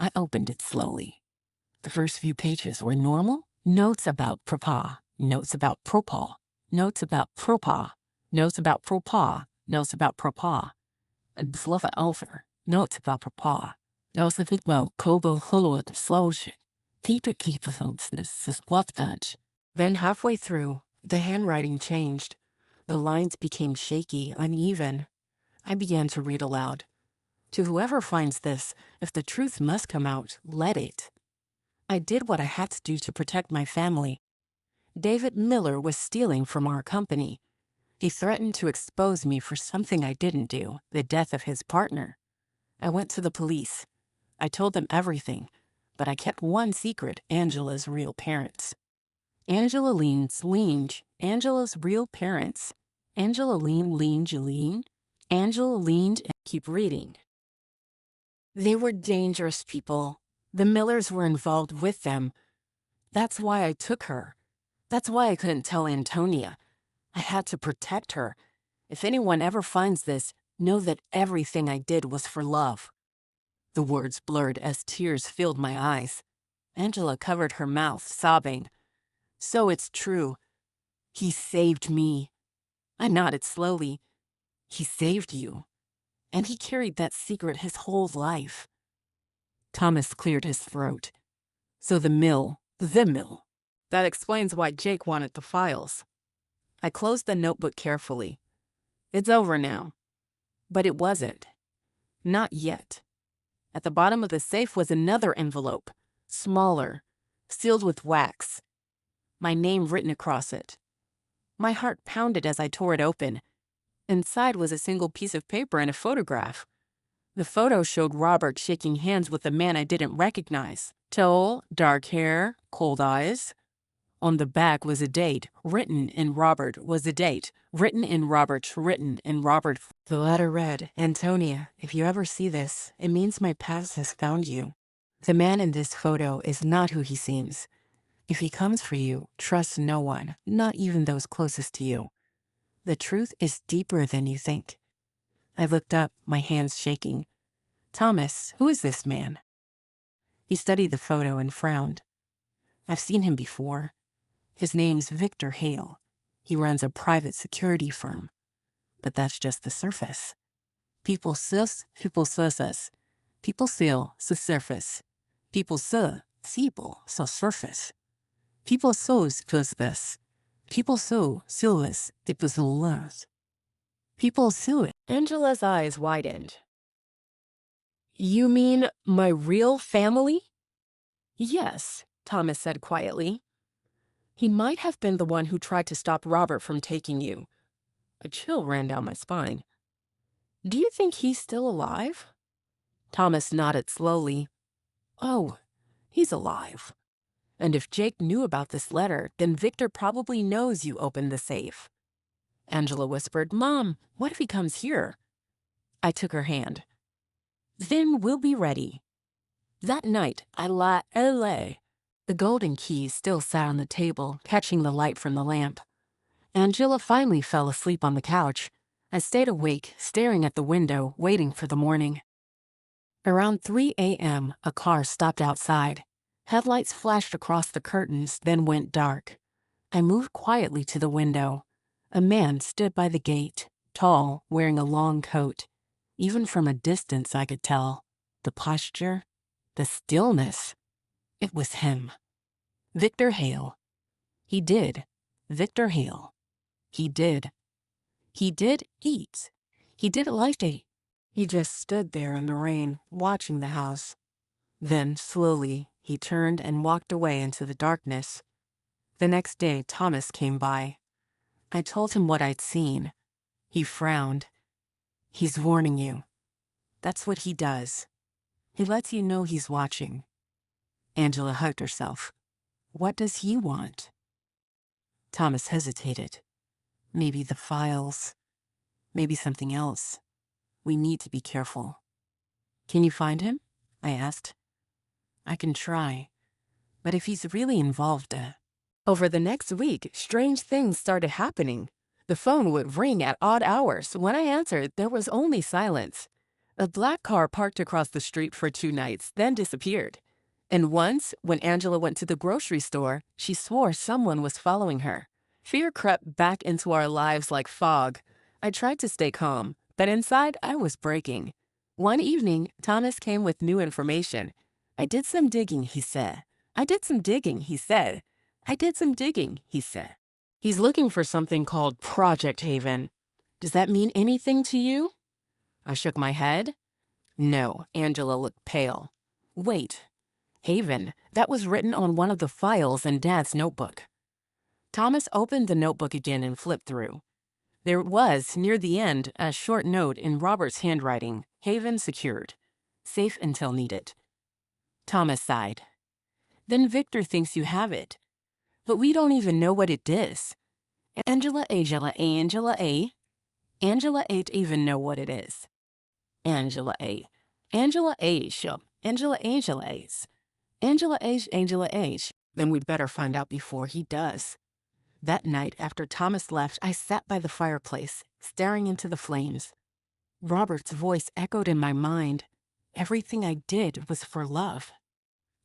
Speaker 1: I opened it slowly. The first few pages were normal. Notes about Papa, notes about Propa, notes about Propa, notes about Propa, notes about Propa. And below over, notes about Papa. Notes about Kobo Hulot Slosh. Peter Keeper's is what that. Then halfway through, the handwriting changed. The lines became shaky, uneven. I began to read aloud. To whoever finds this, if the truth must come out, let it. I did what I had to do to protect my family. David Miller was stealing from our company. He threatened to expose me for something I didn't do, the death of his partner. I went to the police. I told them everything, but I kept one secret, Angela's real parents. Angela Lean's Angela's real parents. Angela Lean. Angela leaned and keep reading. They were dangerous people. The Millers were involved with them. That's why I took her. That's why I couldn't tell Antonia. I had to protect her. If anyone ever finds this, know that everything I did was for love. The words blurred as tears filled my eyes. Angela covered her mouth, sobbing. So it's true. He saved me. I nodded slowly. He saved you. And he carried that secret his whole life. Thomas cleared his throat. So the mill. That explains why Jake wanted the files. I closed the notebook carefully. It's over now. But it wasn't. Not yet. At the bottom of the safe was another envelope, smaller, sealed with wax. My name written across it. My heart pounded as I tore it open. Inside was a single piece of paper and a photograph. The photo showed Robert shaking hands with a man I didn't recognize. Tall, dark hair, cold eyes. On the back was a date, written in Robert. The letter read, Antonia, if you ever see this, it means my past has found you. The man in this photo is not who he seems. If he comes for you, trust no one, not even those closest to you. The truth is deeper than you think. I looked up, my hands shaking. Thomas, who is this man? He studied the photo and frowned. I've seen him before. His name's Victor Hale. He runs a private security firm. But that's just the surface. People sus, people sus. People seal, so surface. People su, feeble, so surface. People so's this. People so, silvis, dipusulas. People sue it. Angela's eyes widened. You mean my real family? Yes, Thomas said quietly. He might have been the one who tried to stop Robert from taking you. A chill ran down my spine. Do you think he's still alive? Thomas nodded slowly. Oh, he's alive. And if Jake knew about this letter, then Victor probably knows you opened the safe. Angela whispered, Mom, what if he comes here? I took her hand. Then we'll be ready. That night, I lay. The golden keys still sat on the table, catching the light from the lamp. Angela finally fell asleep on the couch. I stayed awake, staring at the window, waiting for the morning. Around 3 a.m., a car stopped outside. Headlights flashed across the curtains, then went dark. I moved quietly to the window. A man stood by the gate, tall, wearing a long coat. Even from a distance, I could tell. The posture, the stillness. It was him. Victor Hale. He did. Victor Hale. He did. He did eat. He did like to eat. He just stood there in the rain, watching the house. Then, slowly, he turned and walked away into the darkness. The next day, Thomas came by. I told him what I'd seen. He frowned. He's warning you. That's what he does. He lets you know he's watching. Angela hugged herself. What does he want? Thomas hesitated. Maybe the files. Maybe something else. We need to be careful. Can you find him? I asked. I can try. But if he's really involved, over the next week, strange things started happening. The phone would ring at odd hours. When I answered, there was only silence. A black car parked across the street for 2 nights, then disappeared. And once, when Angela went to the grocery store, she swore someone was following her. Fear crept back into our lives like fog. I tried to stay calm, but inside I was breaking. One evening, Thomas came with new information. I did some digging, he said. I did some digging, he said. I did some digging, he said. He's looking for something called Project Haven. Does that mean anything to you? I shook my head. No, Angela looked pale. Wait. Haven, that was written on one of the files in Dad's notebook. Thomas opened the notebook again and flipped through. There was, near the end, a short note in Robert's handwriting, Haven secured. Safe until needed. Thomas sighed. Then Victor thinks you have it. But we don't even know what it is. Angela ain't even know what it is. Angela A's. Then we'd better find out before he does. That night, after Thomas left, I sat by the fireplace, staring into the flames. Robert's voice echoed in my mind. Everything I did was for love.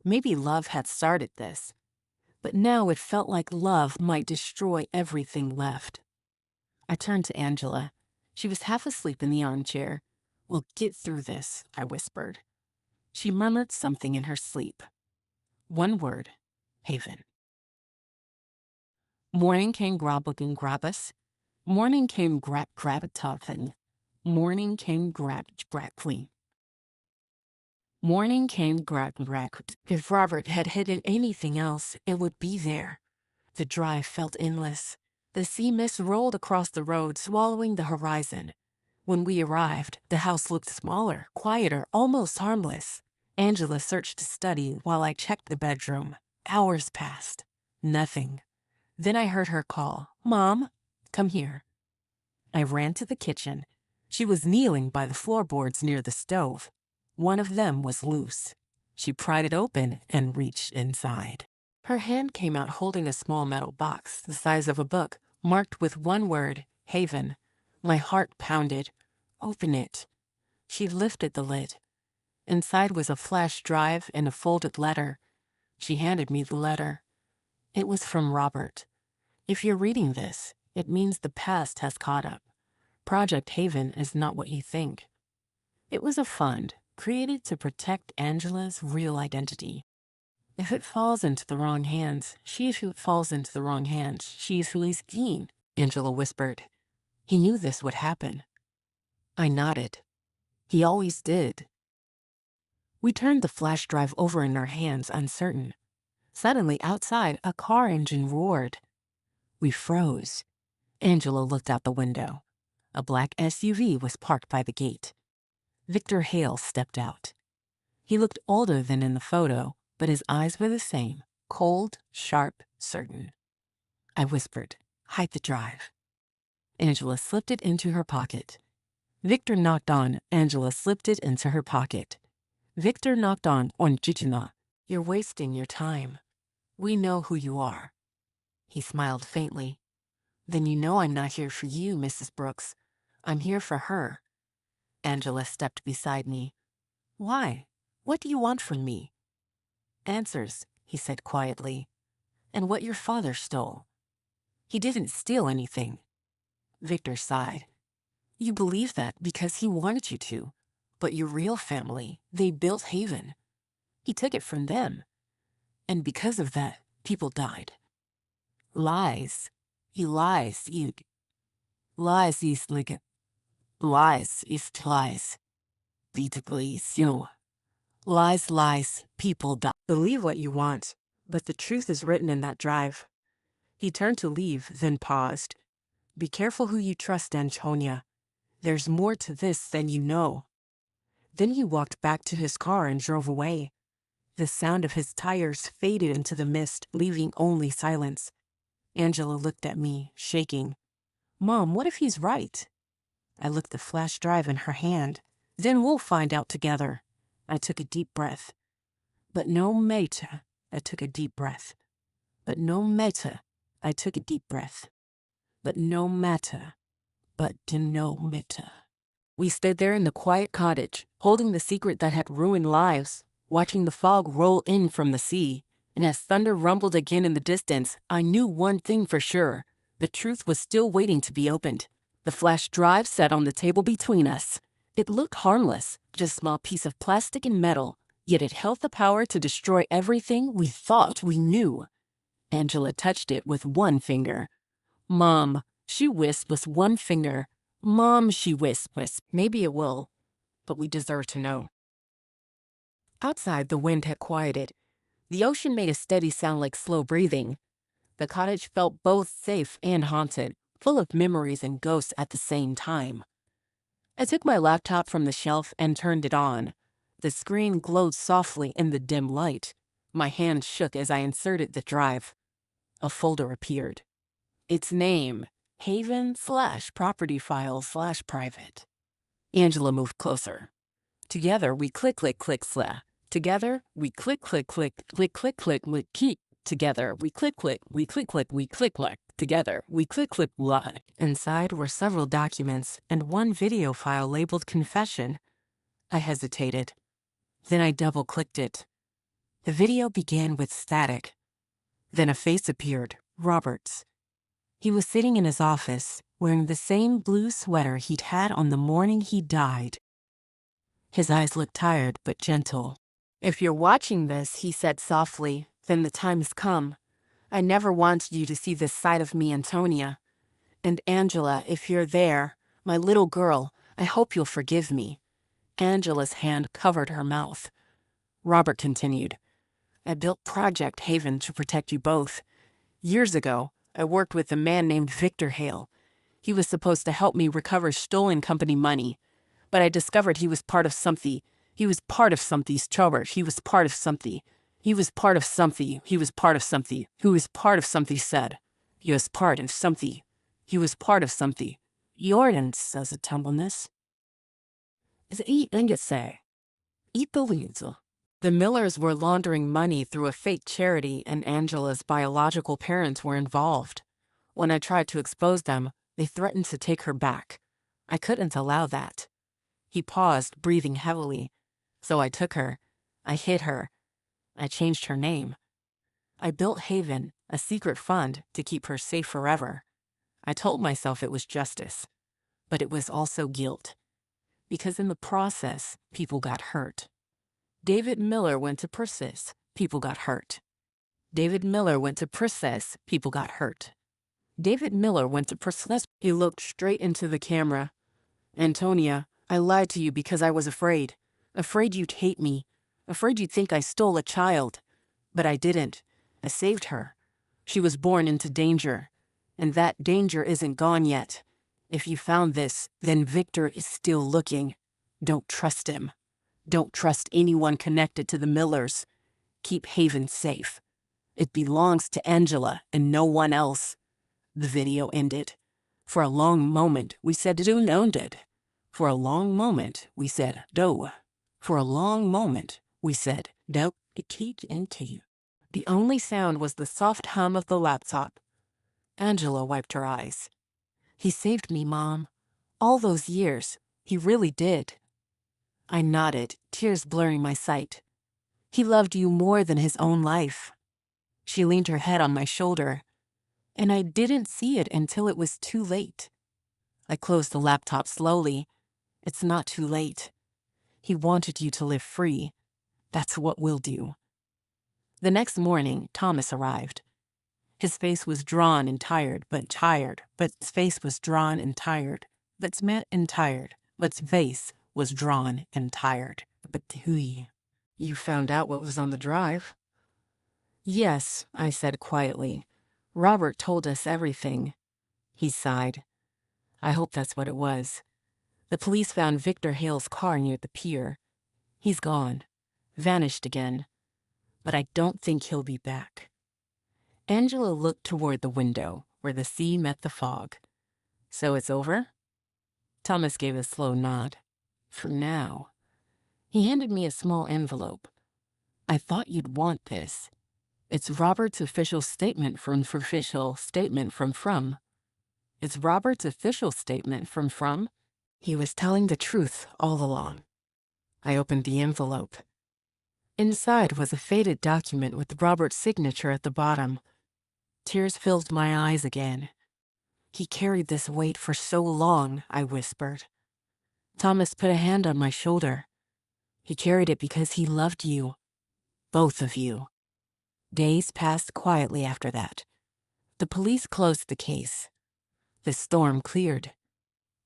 Speaker 1: Maybe love had started this, but now it felt like love might destroy everything left. I turned to Angela. She was half asleep in the armchair. We'll get through this, I whispered. She murmured something in her sleep. One word, Haven. Morning came grabbucken grabbus. Morning came grabbatoffen. Morning came clean. Morning came grab. If Robert had hidden anything else, it would be there. The drive felt endless. The sea mist rolled across the road, swallowing the horizon. When we arrived, the house looked smaller, quieter, almost harmless. Angela searched the study while I checked the bedroom. Hours passed. Nothing. Then I heard her call, Mom, come here. I ran to the kitchen. She was kneeling by the floorboards near the stove. One of them was loose. She pried it open and reached inside. Her hand came out holding a small metal box the size of a book, marked with one word, Haven. My heart pounded. Open it. She lifted the lid. Inside was a flash drive and a folded letter. She handed me the letter. It was from Robert. If you're reading this, it means the past has caught up. Project Haven is not what you think. It was a fund created to protect Angela's real identity. If it falls into the wrong hands, she's who is keen, Angela whispered. He knew this would happen. I nodded. He always did. We turned the flash drive over in our hands, uncertain. Suddenly, outside, a car engine roared. We froze. Angela looked out the window. A black SUV was parked by the gate. Victor Hale stepped out. He looked older than in the photo, but his eyes were the same, cold, sharp, certain. I whispered, hide the drive. Angela slipped it into her pocket. Victor knocked on. Angela slipped it into her pocket. Victor knocked on Chichina. You're wasting your time. We know who you are. He smiled faintly. Then you know I'm not here for you, Mrs. Brooks. I'm here for her. Angela stepped beside me. Why? What do you want from me? Answers, he said quietly. And what your father stole. He didn't steal anything. Victor sighed. You believe that because he wanted you to. But your real family, they built Haven. He took it from them. And because of that, people died. Lies. He lies. Lies is like lies is lies. Lies, people die. Believe what you want, but the truth is written in that drive. He turned to leave, then paused. Be careful who you trust, Antonia. There's more to this than you know. Then he walked back to his car and drove away. The sound of his tires faded into the mist, leaving only silence. Angela looked at me, shaking. Mom, what if he's right? I looked the flash drive in her hand. Then we'll find out together. I took a deep breath. But no, mate, I took a deep breath. But no matter, I took a deep breath. But no matter, but no matter. We stood there in the quiet cottage, holding the secret that had ruined lives, watching the fog roll in from the sea. And as thunder rumbled again in the distance, I knew one thing for sure. The truth was still waiting to be opened. The flash drive sat on the table between us. It looked harmless, just a small piece of plastic and metal, yet it held the power to destroy everything we thought we knew. Angela touched it with one finger. "Mom," she whispers with one finger. "Mom," she whispers. "Maybe it will, but we deserve to know." Outside, the wind had quieted. The ocean made a steady sound like slow breathing. The cottage felt both safe and haunted, full of memories and ghosts at the same time. I took my laptop from the shelf and turned it on. The screen glowed softly in the dim light. My hand shook as I inserted the drive. A folder appeared. Its name, Haven/property file/private. Angela moved closer. Together, we click, click, click, sla. Together, we click, click, click, click, click, click, click, keep. Together, we click, click, we click, click, we click, click. Together, we click, click, lie. Inside were several documents and one video file labeled confession. I hesitated. Then I double-clicked it. The video began with static. Then a face appeared, Robert's. He was sitting in his office, wearing the same blue sweater he'd had on the morning he died. His eyes looked tired but gentle. "If you're watching this," he said softly, "then the time has come. I never wanted you to see this side of me, Antonia. And Angela, if you're there, my little girl, I hope you'll forgive me." Angela's hand covered her mouth. Robert continued, "I built Project Haven to protect you both. Years ago, I worked with a man named Victor Hale. He was supposed to help me recover stolen company money. But I discovered he was part of something. He was part of something's trouble. He was part of something. He was part of something. He was part of something. Who was part of something said. He was part of something. He was part of something. Jordan, says a tumbleness. Is it and say? Eat the leads. The Millers were laundering money through a fake charity, and Angela's biological parents were involved. When I tried to expose them, they threatened to take her back. I couldn't allow that. He paused, breathing heavily. So I took her. I hid her. I changed her name. I built Haven, a secret fund, to keep her safe forever. I told myself it was justice. But it was also guilt. Because in the process, people got hurt. David Miller went to Persis. People got hurt. David Miller went to Persis. People got hurt. David Miller went to Persis. He looked straight into the camera. "Antonia, I lied to you because I was afraid. Afraid you'd hate me. Afraid you'd think I stole a child. But I didn't. I saved her. She was born into danger. And that danger isn't gone yet. If you found this, then Victor is still looking. Don't trust him. Don't trust anyone connected to the Millers. Keep Haven safe. It belongs to Angela and no one else." The video ended. For a long moment, we said "do owned it." For a long moment, we said "do." For a long moment, we said "don't keep into you." The only sound was the soft hum of the laptop. Angela wiped her eyes. "He saved me, Mom. All those years. He really did." I nodded, tears blurring my sight. "He loved you more than his own life." She leaned her head on my shoulder. And I didn't see it until it was too late. I closed the laptop slowly. It's not too late. He wanted you to live free. That's what we'll do. The next morning, Thomas arrived. His face was drawn and tired, but his face was drawn and tired, but met and tired, but his face was drawn and tired. But hui. You found out what was on the drive? Yes, I said quietly. Robert told us everything. He sighed. I hope that's what it was. The police found Victor Hale's car near the pier. He's gone. Vanished again. But I don't think he'll be back. Angela looked toward the window, where the sea met the fog. So it's over? Thomas gave a slow nod. For now. He handed me a small envelope. I thought you'd want this. It's Robert's official statement from official statement from. It's Robert's official statement from. He was telling the truth all along. I opened the envelope. Inside was a faded document with Robert's signature at the bottom. Tears filled my eyes again. He carried this weight for so long, I whispered. Thomas put a hand on my shoulder. He carried it because he loved you. Both of you. Days passed quietly after that. The police closed the case. The storm cleared.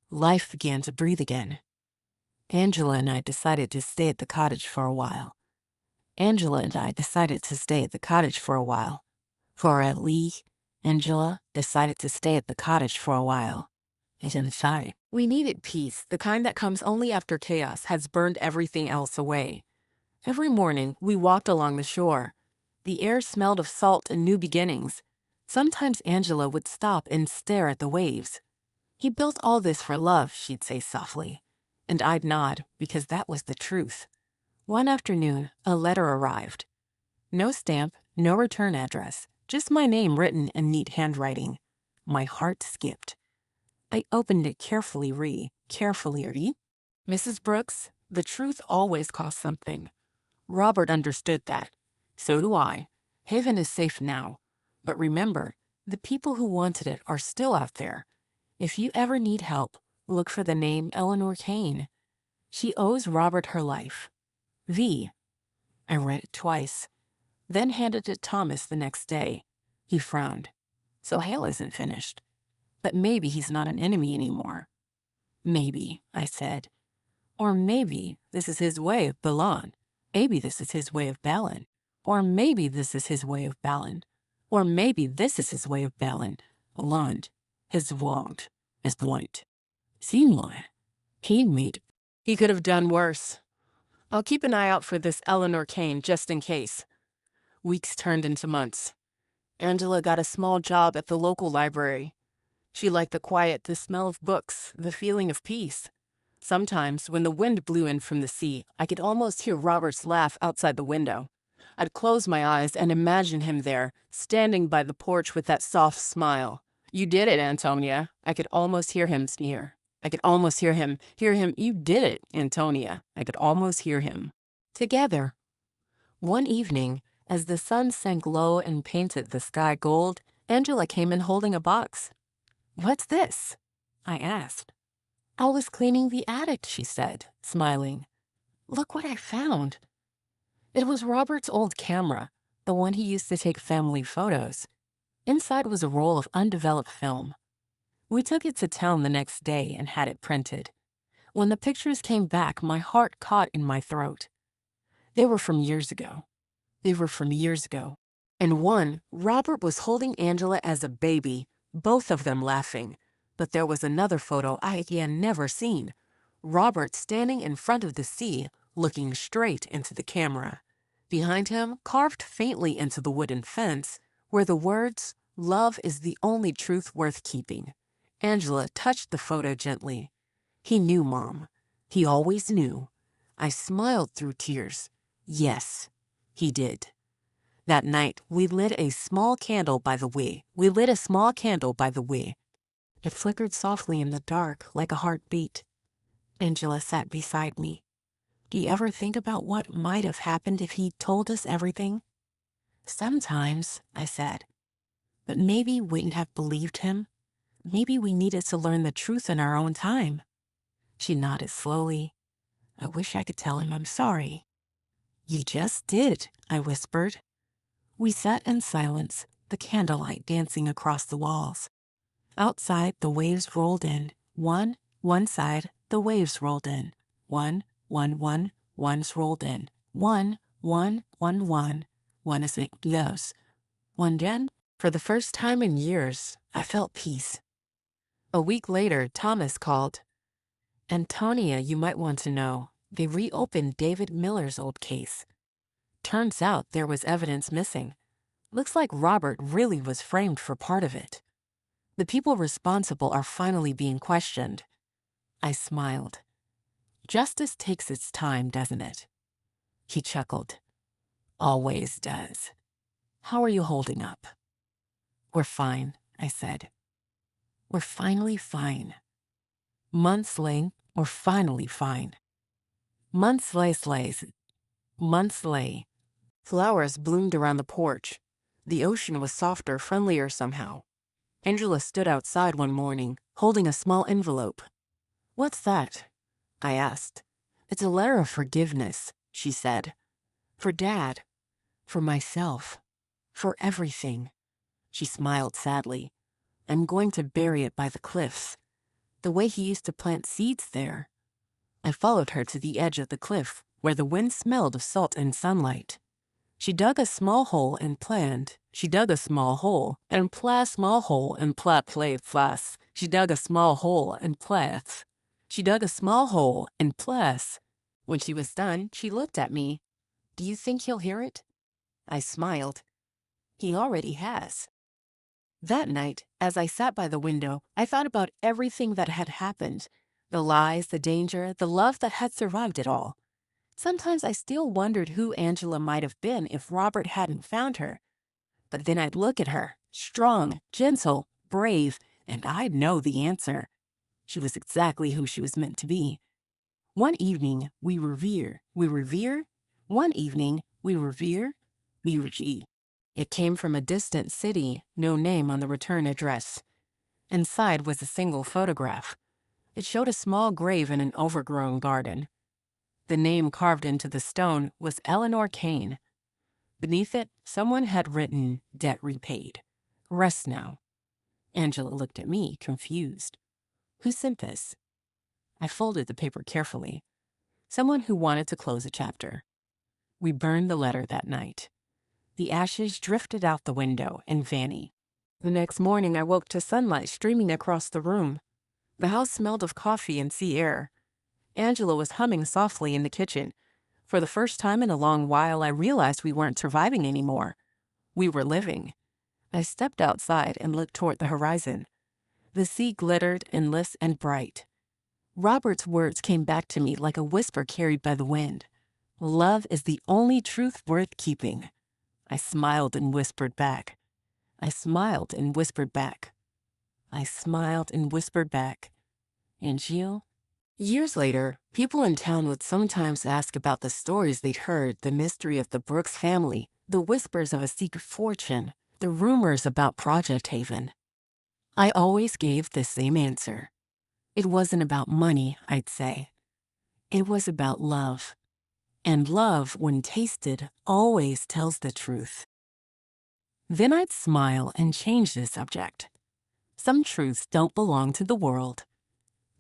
Speaker 1: Life began to breathe again. Angela and I decided to stay at the cottage for a while. Angela decided to stay at the cottage for a while. We needed peace, the kind that comes only after chaos has burned everything else away. Every morning, we walked along the shore. The air smelled of salt and new beginnings. Sometimes Angela would stop and stare at the waves. He built all this for love, she'd say softly. And I'd nod, because that was the truth. One afternoon, a letter arrived. No stamp, no return address, just my name written in neat handwriting. My heart skipped. I opened it carefully. Mrs. Brooks, the truth always costs something. Robert understood that. So do I. Haven is safe now. But remember, the people who wanted it are still out there. If you ever need help, look for the name Eleanor Kane. She owes Robert her life. V. I read it twice, then handed it to Thomas the next day. He frowned. So Hale isn't finished. But maybe he's not an enemy anymore. Maybe, I said. Or maybe this is his way of Balan. Maybe this is his way of Balin. Or maybe this is his way of Balin. Or maybe this is his way of Balin. Lund. His want. His point. Seenloin. He'd meet. He could have done worse. I'll keep an eye out for this Eleanor Kane just in case. Weeks turned into months. Angela got a small job at the local library. She liked the quiet, the smell of books, the feeling of peace. Sometimes, when the wind blew in from the sea, I could almost hear Robert's laugh outside the window. I'd close my eyes and imagine him there, standing by the porch with that soft smile. You did it, Antonia. I could almost hear him sneer. I could almost hear him. You did it, Antonia. I could almost hear him. Together. One evening, as the sun sank low and painted the sky gold, Angela came in holding a box. What's this? I asked. I was cleaning the attic, she said, smiling. Look what I found. It was Robert's old camera, the one he used to take family photos. Inside was a roll of undeveloped film. We took it to town the next day and had it printed. When the pictures came back, my heart caught in my throat. They were from years ago. In one, Robert was holding Angela as a baby, both of them laughing. But there was another photo I had never seen. Robert standing in front of the sea, looking straight into the camera. Behind him, carved faintly into the wooden fence, were the words, "Love is the only truth worth keeping." Angela touched the photo gently. He knew, Mom. He always knew. I smiled through tears. Yes, he did. That night, we lit a small candle by the way. It flickered softly in the dark, like a heartbeat. Angela sat beside me. Do you ever think about what might have happened if he'd told us everything? Sometimes, I said. But maybe we wouldn't have believed him. Maybe we needed to learn the truth in our own time. She nodded slowly. I wish I could tell him I'm sorry. You just did, I whispered. We sat in silence, the candlelight dancing across the walls. Outside, the waves rolled in. One side, the waves rolled in. Ones rolled in. One as it goes. One gen. For the first time in years, I felt peace. A week later, Thomas called. Antonia, you might want to know, they reopened David Miller's old case. Turns out there was evidence missing. Looks like Robert really was framed for part of it. The people responsible are finally being questioned. I smiled. Justice takes its time, doesn't it? He chuckled. Always does. How are you holding up? We're fine, I said. We're finally fine. Months lay, we're finally fine. Months lay. Flowers bloomed around the porch. The ocean was softer, friendlier somehow. Angela stood outside one morning, holding a small envelope. What's that? I asked. It's a letter of forgiveness, she said. For Dad. For myself. For everything. She smiled sadly. I'm going to bury it by the cliffs. The way he used to plant seeds there. I followed her to the edge of the cliff, where the wind smelled of salt and sunlight. She dug a small hole and planned. She dug a small hole and small hole and play flas. She dug a small hole and plath. She dug a small hole and plas. When she was done, she looked at me. Do you think he'll hear it? I smiled. He already has. That night, as I sat by the window, I thought about everything that had happened. The lies, the danger, the love that had survived it all. Sometimes I still wondered who Angela might have been if Robert hadn't found her. But then I'd look at her, strong, gentle, brave, and I'd know the answer. She was exactly who she was meant to be. One evening, we revere. One evening, we revere. It came from a distant city, no name on the return address. Inside was a single photograph. It showed a small grave in an overgrown garden. The name carved into the stone was Eleanor Kane. Beneath it, someone had written, "Debt repaid. Rest now." Angela looked at me, confused. Who sent this? I folded the paper carefully. Someone who wanted to close a chapter. We burned the letter that night. The ashes drifted out the window and vanished. The next morning, I woke to sunlight streaming across the room. The house smelled of coffee and sea air. Angela was humming softly in the kitchen. For the first time in a long while, I realized we weren't surviving anymore. We were living. I stepped outside and looked toward the horizon. The sea glittered, endless and bright. Robert's words came back to me like a whisper carried by the wind. Love is the only truth worth keeping. I smiled and whispered back. I smiled and whispered back. I smiled and whispered back. And Gilles? Years later, people in town would sometimes ask about the stories they'd heard, the mystery of the Brooks family, the whispers of a secret fortune, the rumors about Project Haven. I always gave the same answer. It wasn't about money, I'd say. It was about love. And love, when tasted, always tells the truth. Then I'd smile and change the subject. Some truths don't belong to the world.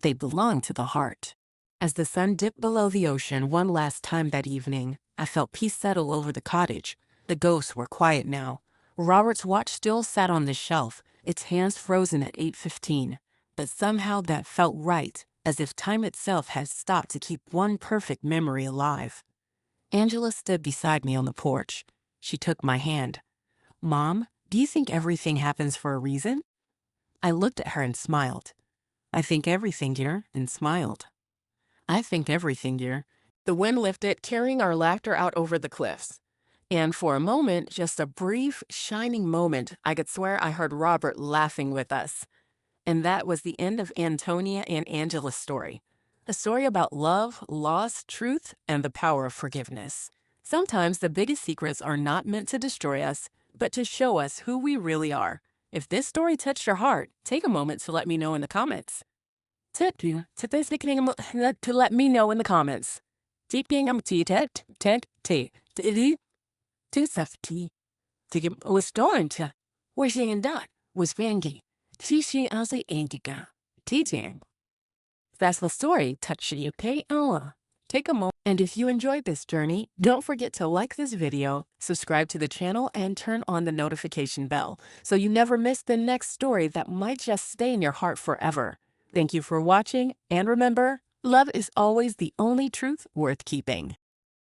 Speaker 1: They belong to the heart. As the sun dipped below the ocean one last time that evening, I felt peace settle over the cottage. The ghosts were quiet now. Robert's watch still sat on the shelf, its hands frozen at 8:15. But somehow that felt right, as if time itself had stopped to keep one perfect memory alive. Angela stood beside me on the porch. She took my hand. Mom, do you think everything happens for a reason? I looked at her and smiled. I think everything, dear, and smiled. I think everything, dear. The wind lifted, carrying our laughter out over the cliffs. And for a moment, just a brief, shining moment, I could swear I heard Robert laughing with us. And that was the end of Antonia and Angela's story. A story about love, loss, truth, and the power of forgiveness. Sometimes the biggest secrets are not meant to destroy us, but to show us who we really are. If this story touched your heart, take a moment to let me know in the comments. To let me know in the comments. That's the story. Touch you, okay? Take a moment. And if you enjoyed this journey, don't forget to like this video, subscribe to the channel, and turn on the notification bell so you never miss the next story that might just stay in your heart forever. Thank you for watching, and remember, love is always the only truth worth keeping.